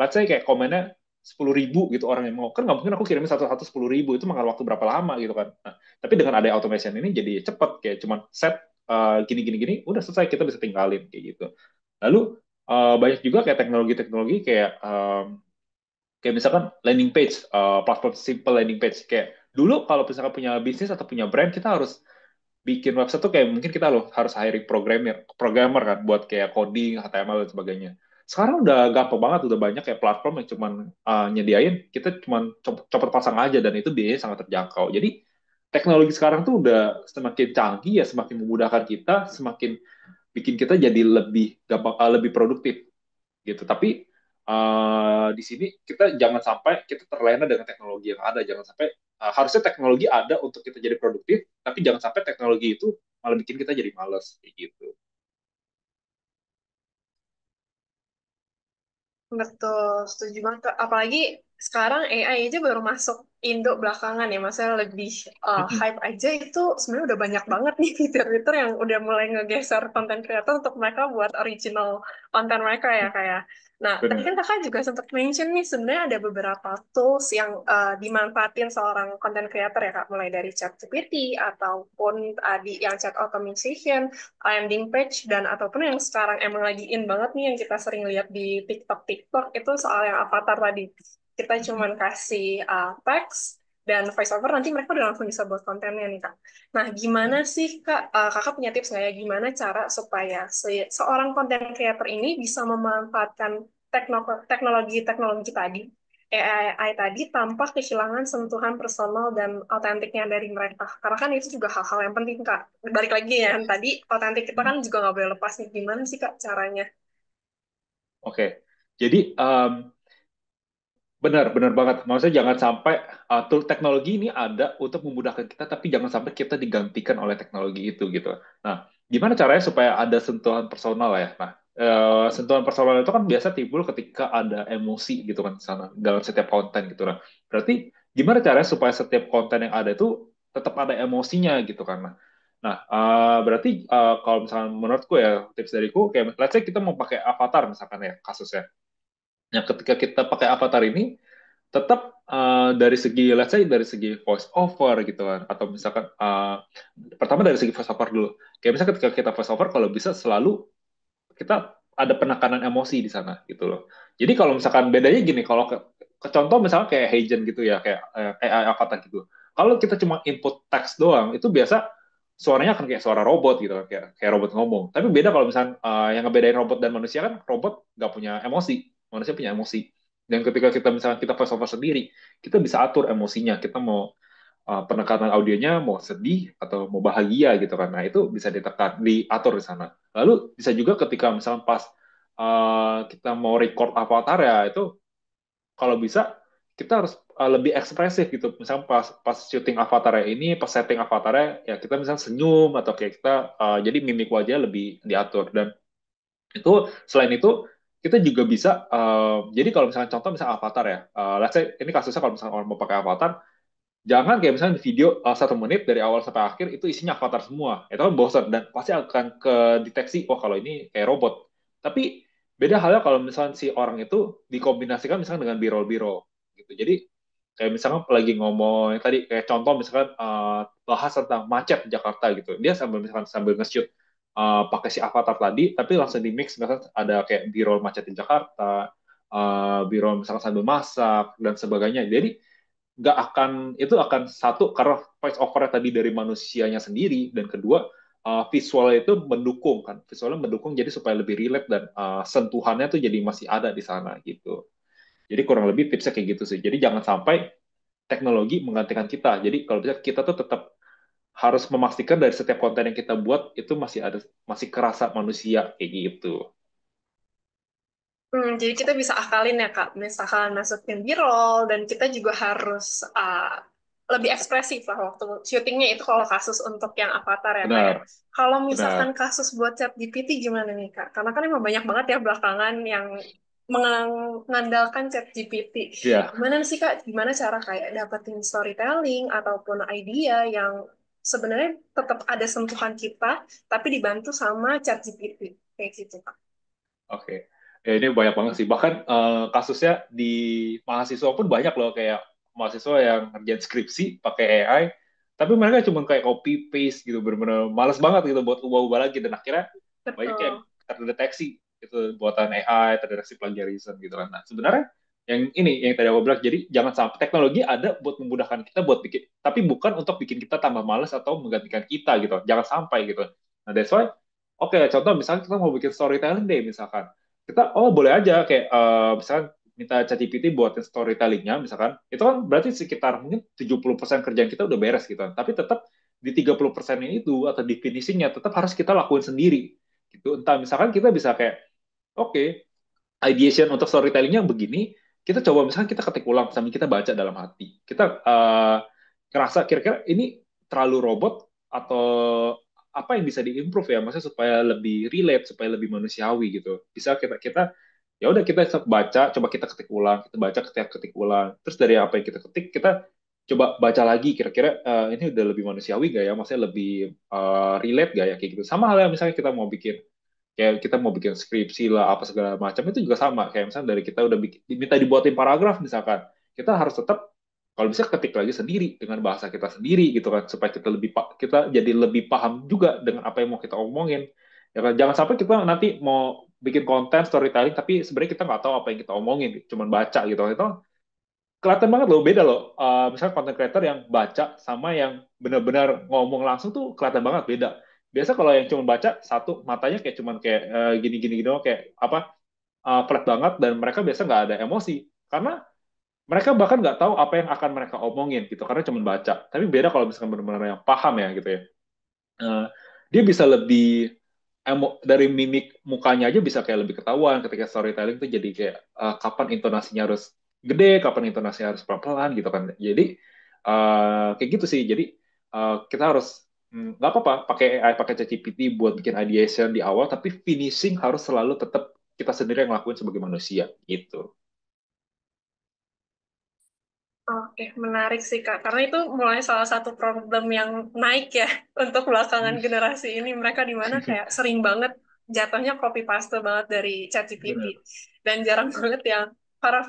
let's say kayak komennya 10.000 gitu orang yang mau kan nggak mungkin aku kirimin satu-satu 10.000 itu makan waktu berapa lama gitu kan. Nah, tapi dengan ada automation ini jadi cepet kayak cuman set gini udah selesai kita bisa tinggalin kayak gitu. Lalu banyak juga kayak teknologi-teknologi kayak misalkan landing page, platform simple landing page kayak dulu kalau misalkan punya bisnis atau punya brand kita harus bikin website tuh kayak mungkin kita loh harus hiring programmer kan buat kayak coding, HTML dan sebagainya. Sekarang udah gampang banget, udah banyak kayak platform yang cuman nyediain kita cuman copot pasang aja dan itu biayanya sangat terjangkau. Jadi teknologi sekarang tuh udah semakin canggih ya, semakin memudahkan kita, semakin bikin kita jadi lebih gampang, lebih produktif gitu. Tapi di sini kita jangan sampai kita terlena dengan teknologi yang ada. Jangan sampai harusnya teknologi ada untuk kita jadi produktif, tapi jangan sampai teknologi itu malah bikin kita jadi malas kayak gitu. Betul, setuju banget. Kak. Apalagi sekarang AI aja baru masuk Indo belakangan ya, maksudnya lebih hype aja itu sebenarnya udah banyak banget nih fitur-fitur yang udah mulai ngegeser konten kreator untuk mereka buat original konten mereka ya kayak. Nah, tadi kan Benar. kakak juga sempat mention nih sebenarnya ada beberapa tools yang dimanfaatin seorang konten creator ya kak, mulai dari ChatGPT ataupun tadi yang chat automation landing page dan ataupun yang sekarang emang lagi in banget nih yang kita sering lihat di TikTok itu soal yang avatar tadi. Kita cuman kasih teks dan voice over, nanti mereka udah langsung bisa buat kontennya nih Kak. Nah, gimana sih Kak, Kakak punya tips nggak ya gimana cara supaya seorang content creator ini bisa memanfaatkan teknologi-teknologi tadi, AI tadi tanpa kehilangan sentuhan personal dan autentiknya dari mereka. Karena kan itu juga hal-hal yang penting Kak. Balik lagi ya, Ya. tadi autentik kita kan juga nggak boleh lepas nih. Gimana sih Kak caranya? Oke, jadi benar, benar banget. Maksudnya jangan sampai tool teknologi ini ada untuk memudahkan kita, tapi jangan sampai kita digantikan oleh teknologi itu gitu. Nah, gimana caranya supaya ada sentuhan personal ya? Nah, sentuhan personal itu kan biasa timbul ketika ada emosi gitu kan di sana dalam setiap konten gitu. Nah, berarti gimana caranya supaya setiap konten yang ada itu tetap ada emosinya gitu kan? Nah, berarti kalau misalnya menurutku ya tips dariku kayak let's say kita mau pakai avatar misalkan ya kasusnya. Nah, ketika kita pakai avatar ini tetap dari segi let's say dari segi voice over gitu kan atau misalkan pertama dari segi voice over dulu kayak misalkan ketika kita voice over kalau bisa selalu kita ada penekanan emosi di sana gitu loh jadi kalau misalkan bedanya gini kalau ke contoh misalnya kayak Heijen gitu ya kayak AI avatar gitu kalau kita cuma input teks doang itu biasa suaranya akan kayak suara robot gitu kan kayak robot ngomong tapi beda kalau misalkan yang ngebedain robot dan manusia kan robot nggak punya emosi manusia punya emosi dan ketika kita misalnya kita voice over sendiri, kita bisa atur emosinya. Kita mau penekanan audionya mau sedih atau mau bahagia gitu kan. Nah, itu bisa ditekan, diatur di sana. Lalu bisa juga ketika misalnya pas kita mau record avatar ya, itu kalau bisa kita harus lebih ekspresif gitu. Misalnya pas pas syuting avatarnya ini, pas setting avatarnya ya kita misalnya senyum atau kayak kita jadi mimik wajah lebih diatur dan itu selain itu kita juga bisa jadi kalau misalnya contoh misalnya avatar ya let's say ini kasusnya kalau misalnya orang mau pakai avatar jangan kayak misalnya di video 1 menit dari awal sampai akhir itu isinya avatar semua itu kan bosan dan pasti akan ke deteksi oh kalau ini kayak robot tapi beda halnya kalau misalnya si orang itu dikombinasikan misalnya dengan b-roll gitu jadi kayak misalnya lagi ngomong tadi kayak contoh misalkan bahas tentang macet di Jakarta gitu dia sambil misalkan sambil nge-shoot pakai si avatar tadi tapi langsung di mix misalkan ada kayak b-roll macet di Jakarta b-roll misalkan sambil masak dan sebagainya jadi nggak akan itu akan satu karena voice over tadi dari manusianya sendiri dan kedua visualnya itu mendukung kan visualnya mendukung jadi supaya lebih relate dan sentuhannya tuh jadi masih ada di sana gitu jadi kurang lebih tipsnya kayak gitu sih jadi jangan sampai teknologi menggantikan kita jadi kalau bisa kita tuh tetap harus memastikan dari setiap konten yang kita buat itu masih ada masih kerasa manusia kayak gitu. Jadi kita bisa akalin ya Kak, misalkan masukin B-roll dan kita juga harus lebih ekspresif lah waktu syutingnya itu kalau kasus untuk yang avatar ya Kak ya. Benar, Kalau misalkan benar. kasus buat chat GPT gimana nih Kak? Karena kan emang banyak banget ya belakangan yang mengandalkan chat GPT. Ya, Gimana sih Kak, gimana cara kayak dapetin storytelling ataupun idea yang sebenarnya tetap ada sentuhan kita, tapi dibantu sama chat GPT. Kayak gitu Kak. oke. Ya, ini banyak banget sih. Bahkan kasusnya di mahasiswa pun banyak loh kayak mahasiswa yang ngerjain skripsi pakai AI, tapi mereka cuma kayak copy paste gitu, bener-bener males banget gitu buat ubah-ubah lagi dan akhirnya banyak yang Betul. terdeteksi gitu buatan AI, terdeteksi plagiarism gitu kan. Nah, sebenarnya yang ini yang tadi aku bilang, jadi jangan sampai teknologi ada buat memudahkan kita buat bikin, tapi bukan untuk bikin kita tambah males atau menggantikan kita gitu. Jangan sampai gitu. Nah, that's why oke, contoh misalnya kita mau bikin storytelling deh misalkan. Kita oh boleh aja kayak misalkan minta ChatGPT buatin storytellingnya misalkan. Itu kan berarti sekitar mungkin 70% kerjaan kita udah beres gitu kan. Tapi tetap di 30% itu atau di finishingnya tetap harus kita lakuin sendiri gitu. Entah misalkan kita bisa kayak oke, ideation untuk storytellingnya begini, kita coba misalkan kita ketik ulang sambil kita baca dalam hati. Kita ngerasa kira-kira ini terlalu robot atau apa yang bisa diimprove ya, maksudnya supaya lebih relate, supaya lebih manusiawi gitu. Bisa kita kita ya udah kita baca, coba kita ketik ulang, kita baca ketik ketik ulang. Terus dari apa yang kita ketik, kita coba baca lagi kira-kira ini udah lebih manusiawi gak ya, maksudnya lebih relate gak ya kayak gitu. Sama halnya misalnya kita mau bikin kayak kita mau bikin skripsi lah apa segala macam itu juga sama kayak misalnya dari kita udah bikin, diminta dibuatin paragraf misalkan kita harus tetap kalau bisa ketik lagi sendiri dengan bahasa kita sendiri gitu kan supaya kita lebih kita jadi lebih paham juga dengan apa yang mau kita omongin ya kan jangan sampai kita nanti mau bikin konten storytelling tapi sebenarnya kita nggak tahu apa yang kita omongin cuman baca gitu itu kelihatan banget loh, beda loh. Misalnya content creator yang baca sama yang benar-benar ngomong langsung tuh kelihatan banget beda. Biasa kalau yang cuma baca, satu matanya kayak cuman kayak gini-gini doang, kayak apa, flat banget, dan mereka biasa nggak ada emosi. Karena mereka bahkan nggak tahu apa yang akan mereka omongin gitu, karena cuma baca. Tapi beda kalau misalkan benar-benar yang paham ya gitu ya. Eh, dia bisa lebih dari mimik mukanya aja bisa kayak lebih ketahuan ketika storytelling tuh, jadi kayak kapan intonasinya harus gede, kapan intonasinya harus pelan-pelan gitu kan. Jadi kayak gitu sih. Jadi kita harus nggak apa-apa pakai AI, pakai ChatGPT buat bikin ideation di awal, tapi finishing harus selalu tetap kita sendiri yang ngelakuin sebagai manusia gitu. Oke, menarik sih Kak. Karena itu mulai salah satu problem yang naik ya untuk belakangan Hmm. generasi ini. Mereka di mana kayak sering banget jatuhnya copy paste banget dari ChatGPT. Benar, Dan jarang banget yang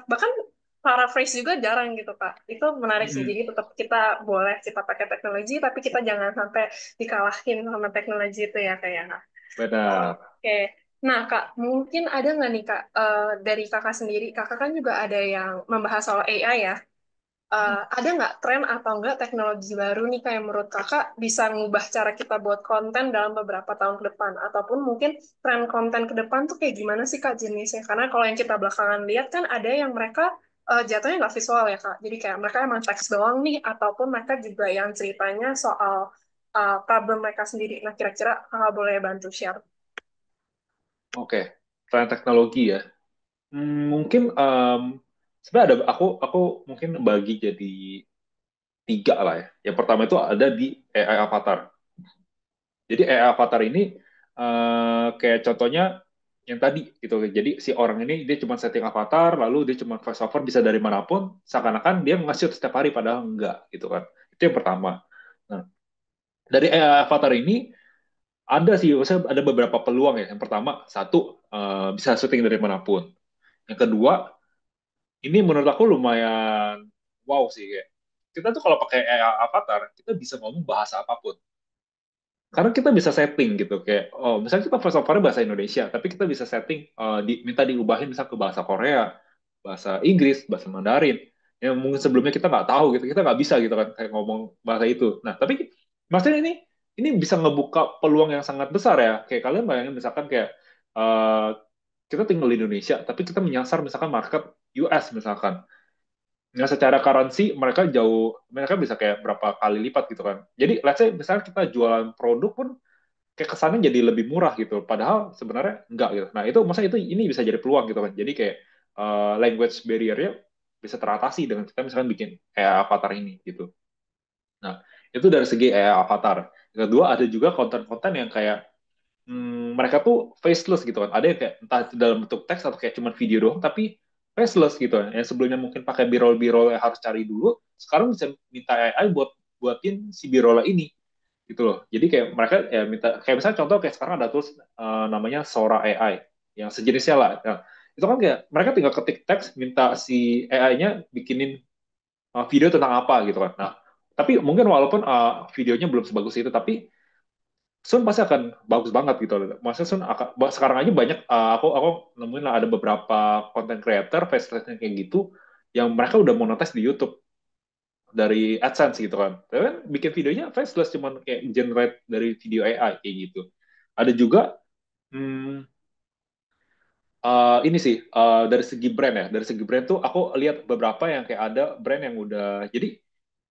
bahkan paraphrase juga jarang gitu Kak. Itu menarik sih. mm-mm. Jadi tetap kita boleh kita pakai teknologi, tapi kita jangan sampai dikalahin sama teknologi itu ya kayak. Benar. Oke. Nah, Kak, mungkin ada nggak nih, Kak, dari Kakak sendiri, Kakak kan juga ada yang membahas soal AI ya. Ada nggak tren atau nggak teknologi baru nih kayak menurut kakak bisa ngubah cara kita buat konten dalam beberapa tahun ke depan? Ataupun mungkin tren konten ke depan tuh kayak gimana sih kak jenisnya? Karena kalau yang kita belakangan lihat kan ada yang mereka jatuhnya nggak visual ya kak. Jadi kayak mereka emang teks doang nih, ataupun mereka juga yang ceritanya soal problem mereka sendiri. Nah kira-kira kakak boleh bantu share? Oke, tren teknologi ya. Mungkin sebenarnya ada, aku mungkin bagi jadi tiga lah ya. Yang pertama itu ada di AI avatar. Jadi AI avatar ini kayak contohnya yang tadi gitu. Jadi si orang ini dia cuma setting avatar, lalu dia cuma voice over bisa dari manapun, seakan-akan dia nge-shoot setiap hari padahal enggak gitu kan. Itu yang pertama. Nah, dari AI avatar ini ada sih, maksudnya ada beberapa peluang ya. Yang pertama, satu, bisa syuting dari manapun. Yang kedua, ini menurut aku lumayan wow sih, kayak kita tuh kalau pakai AI avatar kita bisa ngomong bahasa apapun, karena kita bisa setting gitu, kayak oh misalnya kita voice over bahasa Indonesia tapi kita bisa setting minta diubahin misal ke bahasa Korea, bahasa Inggris, bahasa Mandarin yang mungkin sebelumnya kita nggak tahu gitu, kita nggak bisa gitu kan kayak ngomong bahasa itu. Nah tapi maksudnya ini bisa ngebuka peluang yang sangat besar ya, kayak kalian bayangin misalkan kayak eh, kita tinggal di Indonesia tapi kita menyasar misalkan market US misalkan. Nah, secara currency mereka jauh, mereka bisa kayak berapa kali lipat gitu kan. Jadi, let's say misalnya kita jualan produk pun kayak kesannya jadi lebih murah gitu. Padahal sebenarnya enggak gitu. Nah, itu masa itu ini bisa jadi peluang gitu kan. Jadi kayak language barrier-nya bisa teratasi dengan kita misalkan bikin kayak avatar ini gitu. Nah, itu dari segi avatar. Yang kedua ada juga konten-konten yang kayak mereka tuh faceless gitu kan. Ada yang kayak entah itu dalam bentuk teks atau kayak cuma video doang, tapi faceless gitu kan. Yang sebelumnya mungkin pakai b-roll yang harus cari dulu, sekarang bisa minta AI buat buatin si b-roll ini gitu loh. Jadi kayak mereka ya minta, kayak misalnya contoh kayak sekarang ada tools namanya Sora AI yang sejenisnya lah. Nah, itu kan kayak mereka tinggal ketik teks, minta si AI-nya bikinin video tentang apa gitu kan. Nah, tapi mungkin walaupun videonya belum sebagus itu, tapi Sun pasti akan bagus banget gitu. Maksudnya Sun akan, sekarang aja banyak aku nemuin lah ada beberapa content creator faceless kayak gitu yang mereka udah monetize di YouTube dari AdSense gitu kan. Tapi kan bikin videonya faceless cuman kayak generate dari video AI kayak gitu. Ada juga hmm, ini sih dari segi brand ya. Dari segi brand tuh aku lihat beberapa yang kayak ada brand yang udah jadi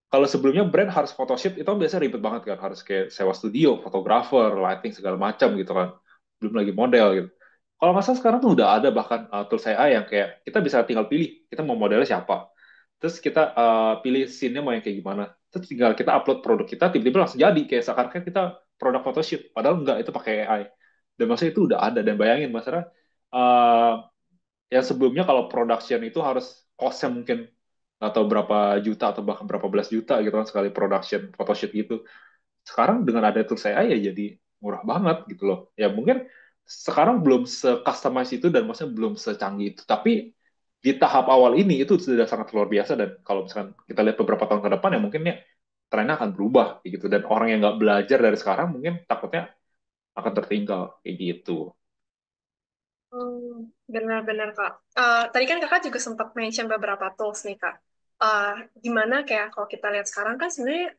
kalau sebelumnya brand harus photoshoot itu kan biasanya ribet banget kan, harus kayak sewa studio, fotografer, lighting segala macam gitu kan. Belum lagi model gitu. Kalau nggak salah sekarang tuh udah ada bahkan tools AI yang kayak kita bisa tinggal pilih kita mau modelnya siapa. Terus kita pilih scene-nya mau yang kayak gimana. Terus tinggal kita upload produk kita, tiba-tiba langsung jadi kayak seakan-akan kita produk photoshoot. Padahal enggak, itu pakai AI. Dan maksudnya itu udah ada, dan bayangin masalah yang sebelumnya kalau production itu harus costnya mungkin atau berapa juta atau bahkan berapa belas juta gitu kan sekali production photoshoot gitu. Sekarang dengan ada tools AI ya jadi murah banget gitu loh. Ya mungkin sekarang belum se-customize itu dan maksudnya belum secanggih itu. Tapi di tahap awal ini itu sudah sangat luar biasa, dan kalau misalkan kita lihat beberapa tahun ke depan ya mungkin ya trennya akan berubah kayak gitu, dan orang yang nggak belajar dari sekarang mungkin takutnya akan tertinggal kayak gitu. Benar-benar Kak. Tadi kan Kakak juga sempat mention beberapa tools nih Kak. uh, gimana kayak kalau kita lihat sekarang kan sebenarnya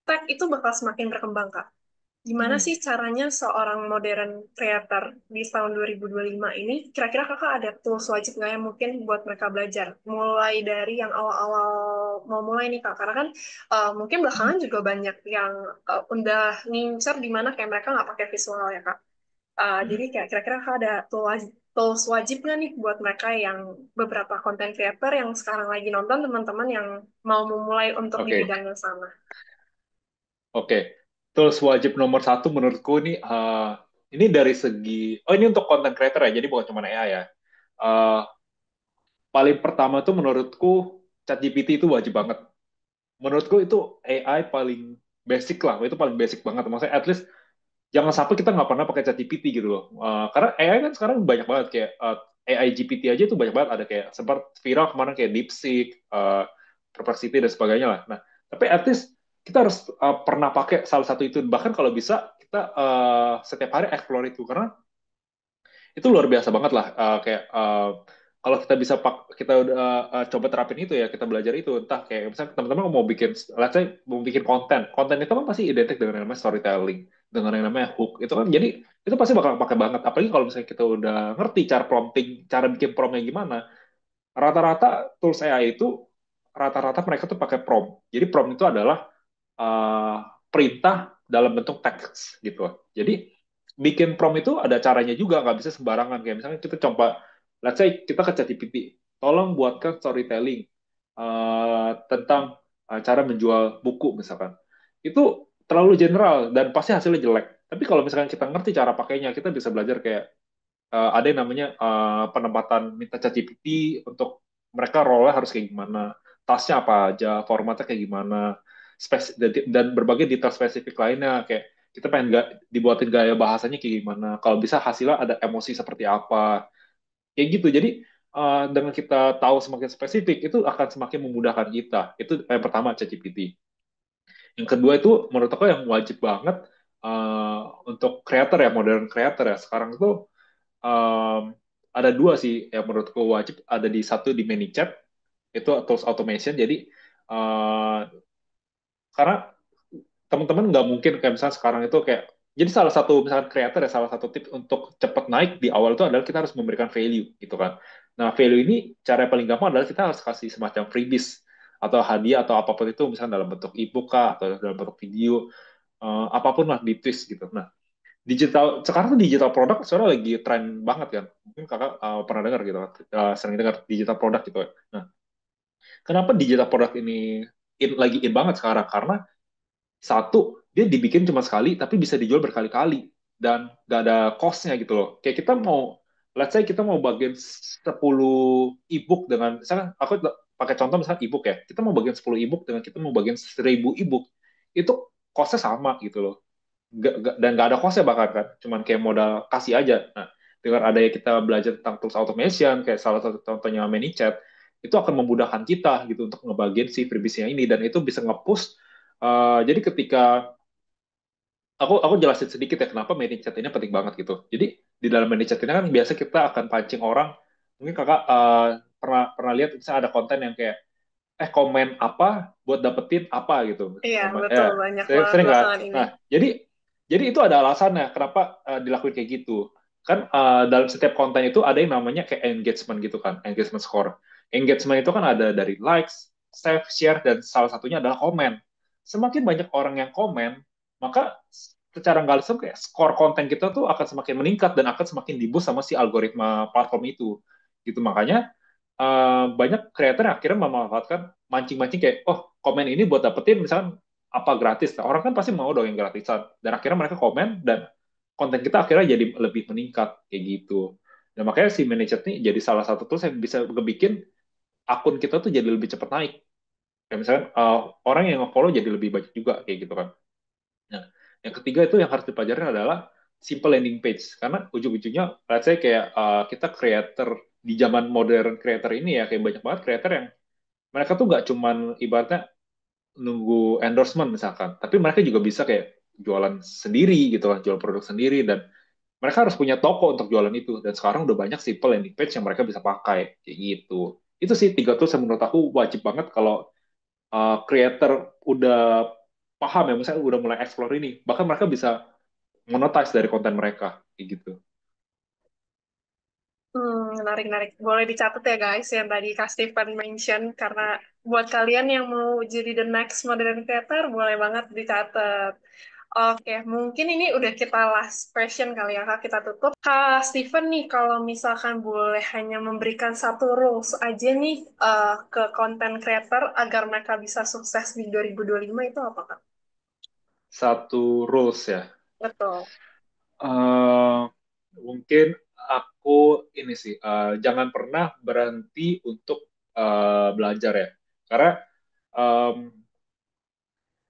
tech itu bakal semakin berkembang, Kak. Gimana Hmm, sih caranya seorang modern creator di tahun 2025 ini? Kira-kira kakak ada tools wajib nggak yang mungkin buat mereka belajar? Mulai dari yang awal-awal mau mulai nih kak, karena kan mungkin hmm, belakangan juga banyak yang udah ngincer di mana kayak mereka nggak pakai visual ya kak. hmm. Jadi kayak kira-kira kakak ada tools wajib nggak nih buat mereka yang beberapa content creator yang sekarang lagi nonton teman-teman yang mau memulai untuk di Oke, bidang yang sama? oke. Tools wajib nomor satu menurutku ini dari segi, oh ini untuk content creator ya, jadi bukan cuma AI ya. Eh, Paling pertama tuh menurutku ChatGPT itu wajib banget. Menurutku itu AI paling basic lah, itu paling basic banget. Maksudnya at least jangan sampai kita nggak pernah pakai ChatGPT gitu loh. Karena AI kan sekarang banyak banget kayak AI GPT aja itu banyak banget ada kayak sempat viral kemarin kayak DeepSeek, Perplexity dan sebagainya lah. Nah, tapi at least kita harus pernah pakai salah satu itu. Bahkan kalau bisa kita setiap hari explore itu karena itu luar biasa banget lah kayak kalau kita bisa kita udah coba terapin itu ya kita belajar itu entah kayak misalnya teman-teman mau bikin let's say mau bikin konten itu kan pasti identik dengan yang namanya storytelling dengan yang namanya hook itu kan jadi itu pasti bakal pakai banget apalagi kalau misalnya kita udah ngerti cara prompting cara bikin promptnya gimana rata-rata tools AI itu rata-rata mereka tuh pakai prompt jadi prompt itu adalah uh, perintah dalam bentuk teks gitu. Jadi bikin prompt itu ada caranya juga, nggak bisa sembarangan. Kayak misalnya kita coba, let's say kita ke ChatGPT, tolong buatkan storytelling tentang cara menjual buku misalkan. Itu terlalu general dan pasti hasilnya jelek. Tapi kalau misalkan kita ngerti cara pakainya, kita bisa belajar kayak ada yang namanya penempatan minta ChatGPT untuk mereka role-nya harus kayak gimana, tasnya apa aja, formatnya kayak gimana, dan berbagai detail spesifik lainnya kayak kita pengen dibuatin gaya bahasanya kayak gimana, kalau bisa hasilnya ada emosi seperti apa, kayak gitu. Jadi dengan kita tahu semakin spesifik itu akan semakin memudahkan kita. Itu yang pertama ChatGPT. Yang kedua itu menurut aku yang wajib banget untuk creator ya, modern creator ya. Sekarang itu um, ada dua sih yang menurutku wajib ada di satu di ManyChat itu tools automation jadi uh, karena teman-teman nggak mungkin kayak misalnya sekarang itu kayak jadi salah satu misalkan creator ya salah satu tips untuk cepat naik di awal itu adalah kita harus memberikan value gitu kan nah value ini cara yang paling gampang adalah kita harus kasih semacam freebies atau hadiah atau apapun itu misalnya dalam bentuk ebook kah atau dalam bentuk video apapun lah di twist gitu nah sekarang tuh digital produk sebenarnya lagi tren banget kan mungkin kakak pernah dengar gitu kan sering dengar digital produk gitu ya. Nah kenapa digital produk ini lagi in banget sekarang karena satu dia dibikin cuma sekali tapi bisa dijual berkali-kali dan gak ada cost-nya gitu loh kayak kita mau let's say kita mau bagian 10 ebook dengan misalnya aku pakai contoh misalnya ebook ya kita mau bagian 10 ebook dengan kita mau bagian 1000 ebook itu cost-nya sama gitu loh dan nggak ada cost-nya bahkan kan cuman kayak modal kasih aja nah dengan adanya kita belajar tentang tools automation kayak salah satu contohnya ManyChat itu akan memudahkan kita gitu untuk ngebagiin si freebies-nya ini dan itu bisa nge-push jadi ketika aku jelasin sedikit ya kenapa ManyChat ini penting banget gitu jadi di dalam ManyChat ini kan biasa kita akan pancing orang mungkin kakak pernah pernah lihat misalnya ada konten yang kayak komen apa buat dapetin apa gitu. Iya, Ya, betul. Banyak sering, banget sering kan? belakangan ini. Nah, jadi itu ada alasannya kenapa dilakuin kayak gitu. Kan dalam setiap konten itu ada yang namanya kayak engagement gitu kan, engagement score. Engagement itu kan ada dari likes, save, share, dan salah satunya adalah komen. Semakin banyak orang yang komen, maka secara nggak langsung kayak skor konten kita tuh akan semakin meningkat dan akan semakin diboost sama si algoritma platform itu. Gitu makanya banyak kreator yang akhirnya memanfaatkan mancing-mancing kayak oh komen ini buat dapetin misalnya apa gratis nah, orang kan pasti mau dong yang gratisan dan akhirnya mereka komen dan konten kita akhirnya jadi lebih meningkat kayak gitu dan makanya si manager ini jadi salah satu tools yang bisa ngebikin akun kita tuh jadi lebih cepat naik kayak misalnya orang yang nge-follow jadi lebih banyak juga kayak gitu kan nah yang ketiga itu yang harus dipelajarin adalah simple landing page karena ujung-ujungnya let's say kayak kita creator di zaman modern creator ini ya kayak banyak banget creator yang mereka tuh nggak cuman ibaratnya nunggu endorsement misalkan, tapi mereka juga bisa kayak jualan sendiri gitu lah, jual produk sendiri dan mereka harus punya toko untuk jualan itu dan sekarang udah banyak simple landing page yang mereka bisa pakai kayak gitu. Itu sih tiga tools yang menurut aku wajib banget kalau creator udah paham ya, misalnya udah mulai explore ini, bahkan mereka bisa monetize dari konten mereka, kayak gitu. Menarik-narik. Boleh dicatat ya guys yang tadi Kak Steven mention karena buat kalian yang mau jadi the next modern creator boleh banget dicatat. Oke, mungkin ini udah kita last question kali ya Kak, kita tutup. Kak Steven nih, kalau misalkan boleh hanya memberikan satu rules aja nih ke content creator agar mereka bisa sukses di 2025 itu apa Kak? Satu rules ya. Betul. Eh, Mungkin aku ini sih, jangan pernah berhenti untuk belajar ya. Karena em,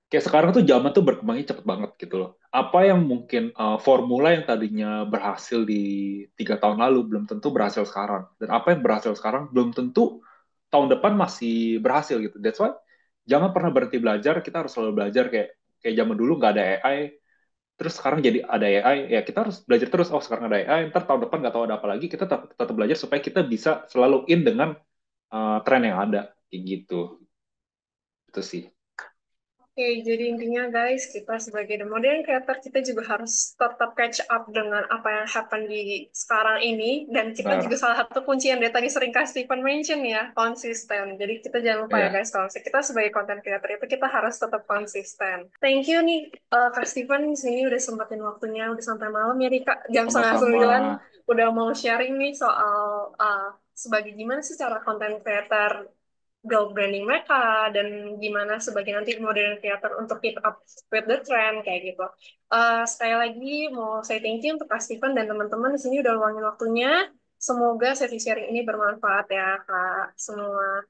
kayak sekarang tuh zaman tuh berkembangnya cepet banget gitu loh. Apa yang mungkin formula yang tadinya berhasil di 3 tahun lalu belum tentu berhasil sekarang. Dan apa yang berhasil sekarang belum tentu tahun depan masih berhasil gitu. That's why jangan pernah berhenti belajar. Kita harus selalu belajar kayak zaman dulu nggak ada AI, terus sekarang jadi ada AI, ya kita harus belajar terus. Oh sekarang ada AI, ntar tahun depan nggak tahu ada apa lagi. Kita tetap belajar supaya kita bisa selalu in dengan tren yang ada, kayak gitu. Itu sih. Oke, jadi intinya guys, kita sebagai the modern creator, kita juga harus tetap catch up dengan apa yang happen di sekarang ini. Dan kita juga Benar. salah satu kunci yang dari tadi sering Kak Stephen mention ya, konsisten. Jadi kita jangan lupa ya Ya, guys, kalau misalnya kita sebagai content creator itu kita harus tetap konsisten. Thank you nih Kak Stephen, di sini udah sempetin waktunya, udah sampai malam ya nih Kak, jam setengah sama-sama. sembilan, udah mau sharing nih soal sebagai gimana sih cara content creator build branding mereka dan gimana sebagai nanti modern creator untuk keep up with the trend kayak gitu. Sekali lagi mau saya thank you untuk Kak Steven dan teman-teman di sini udah luangin waktunya. Semoga sesi sharing ini bermanfaat ya Kak semua.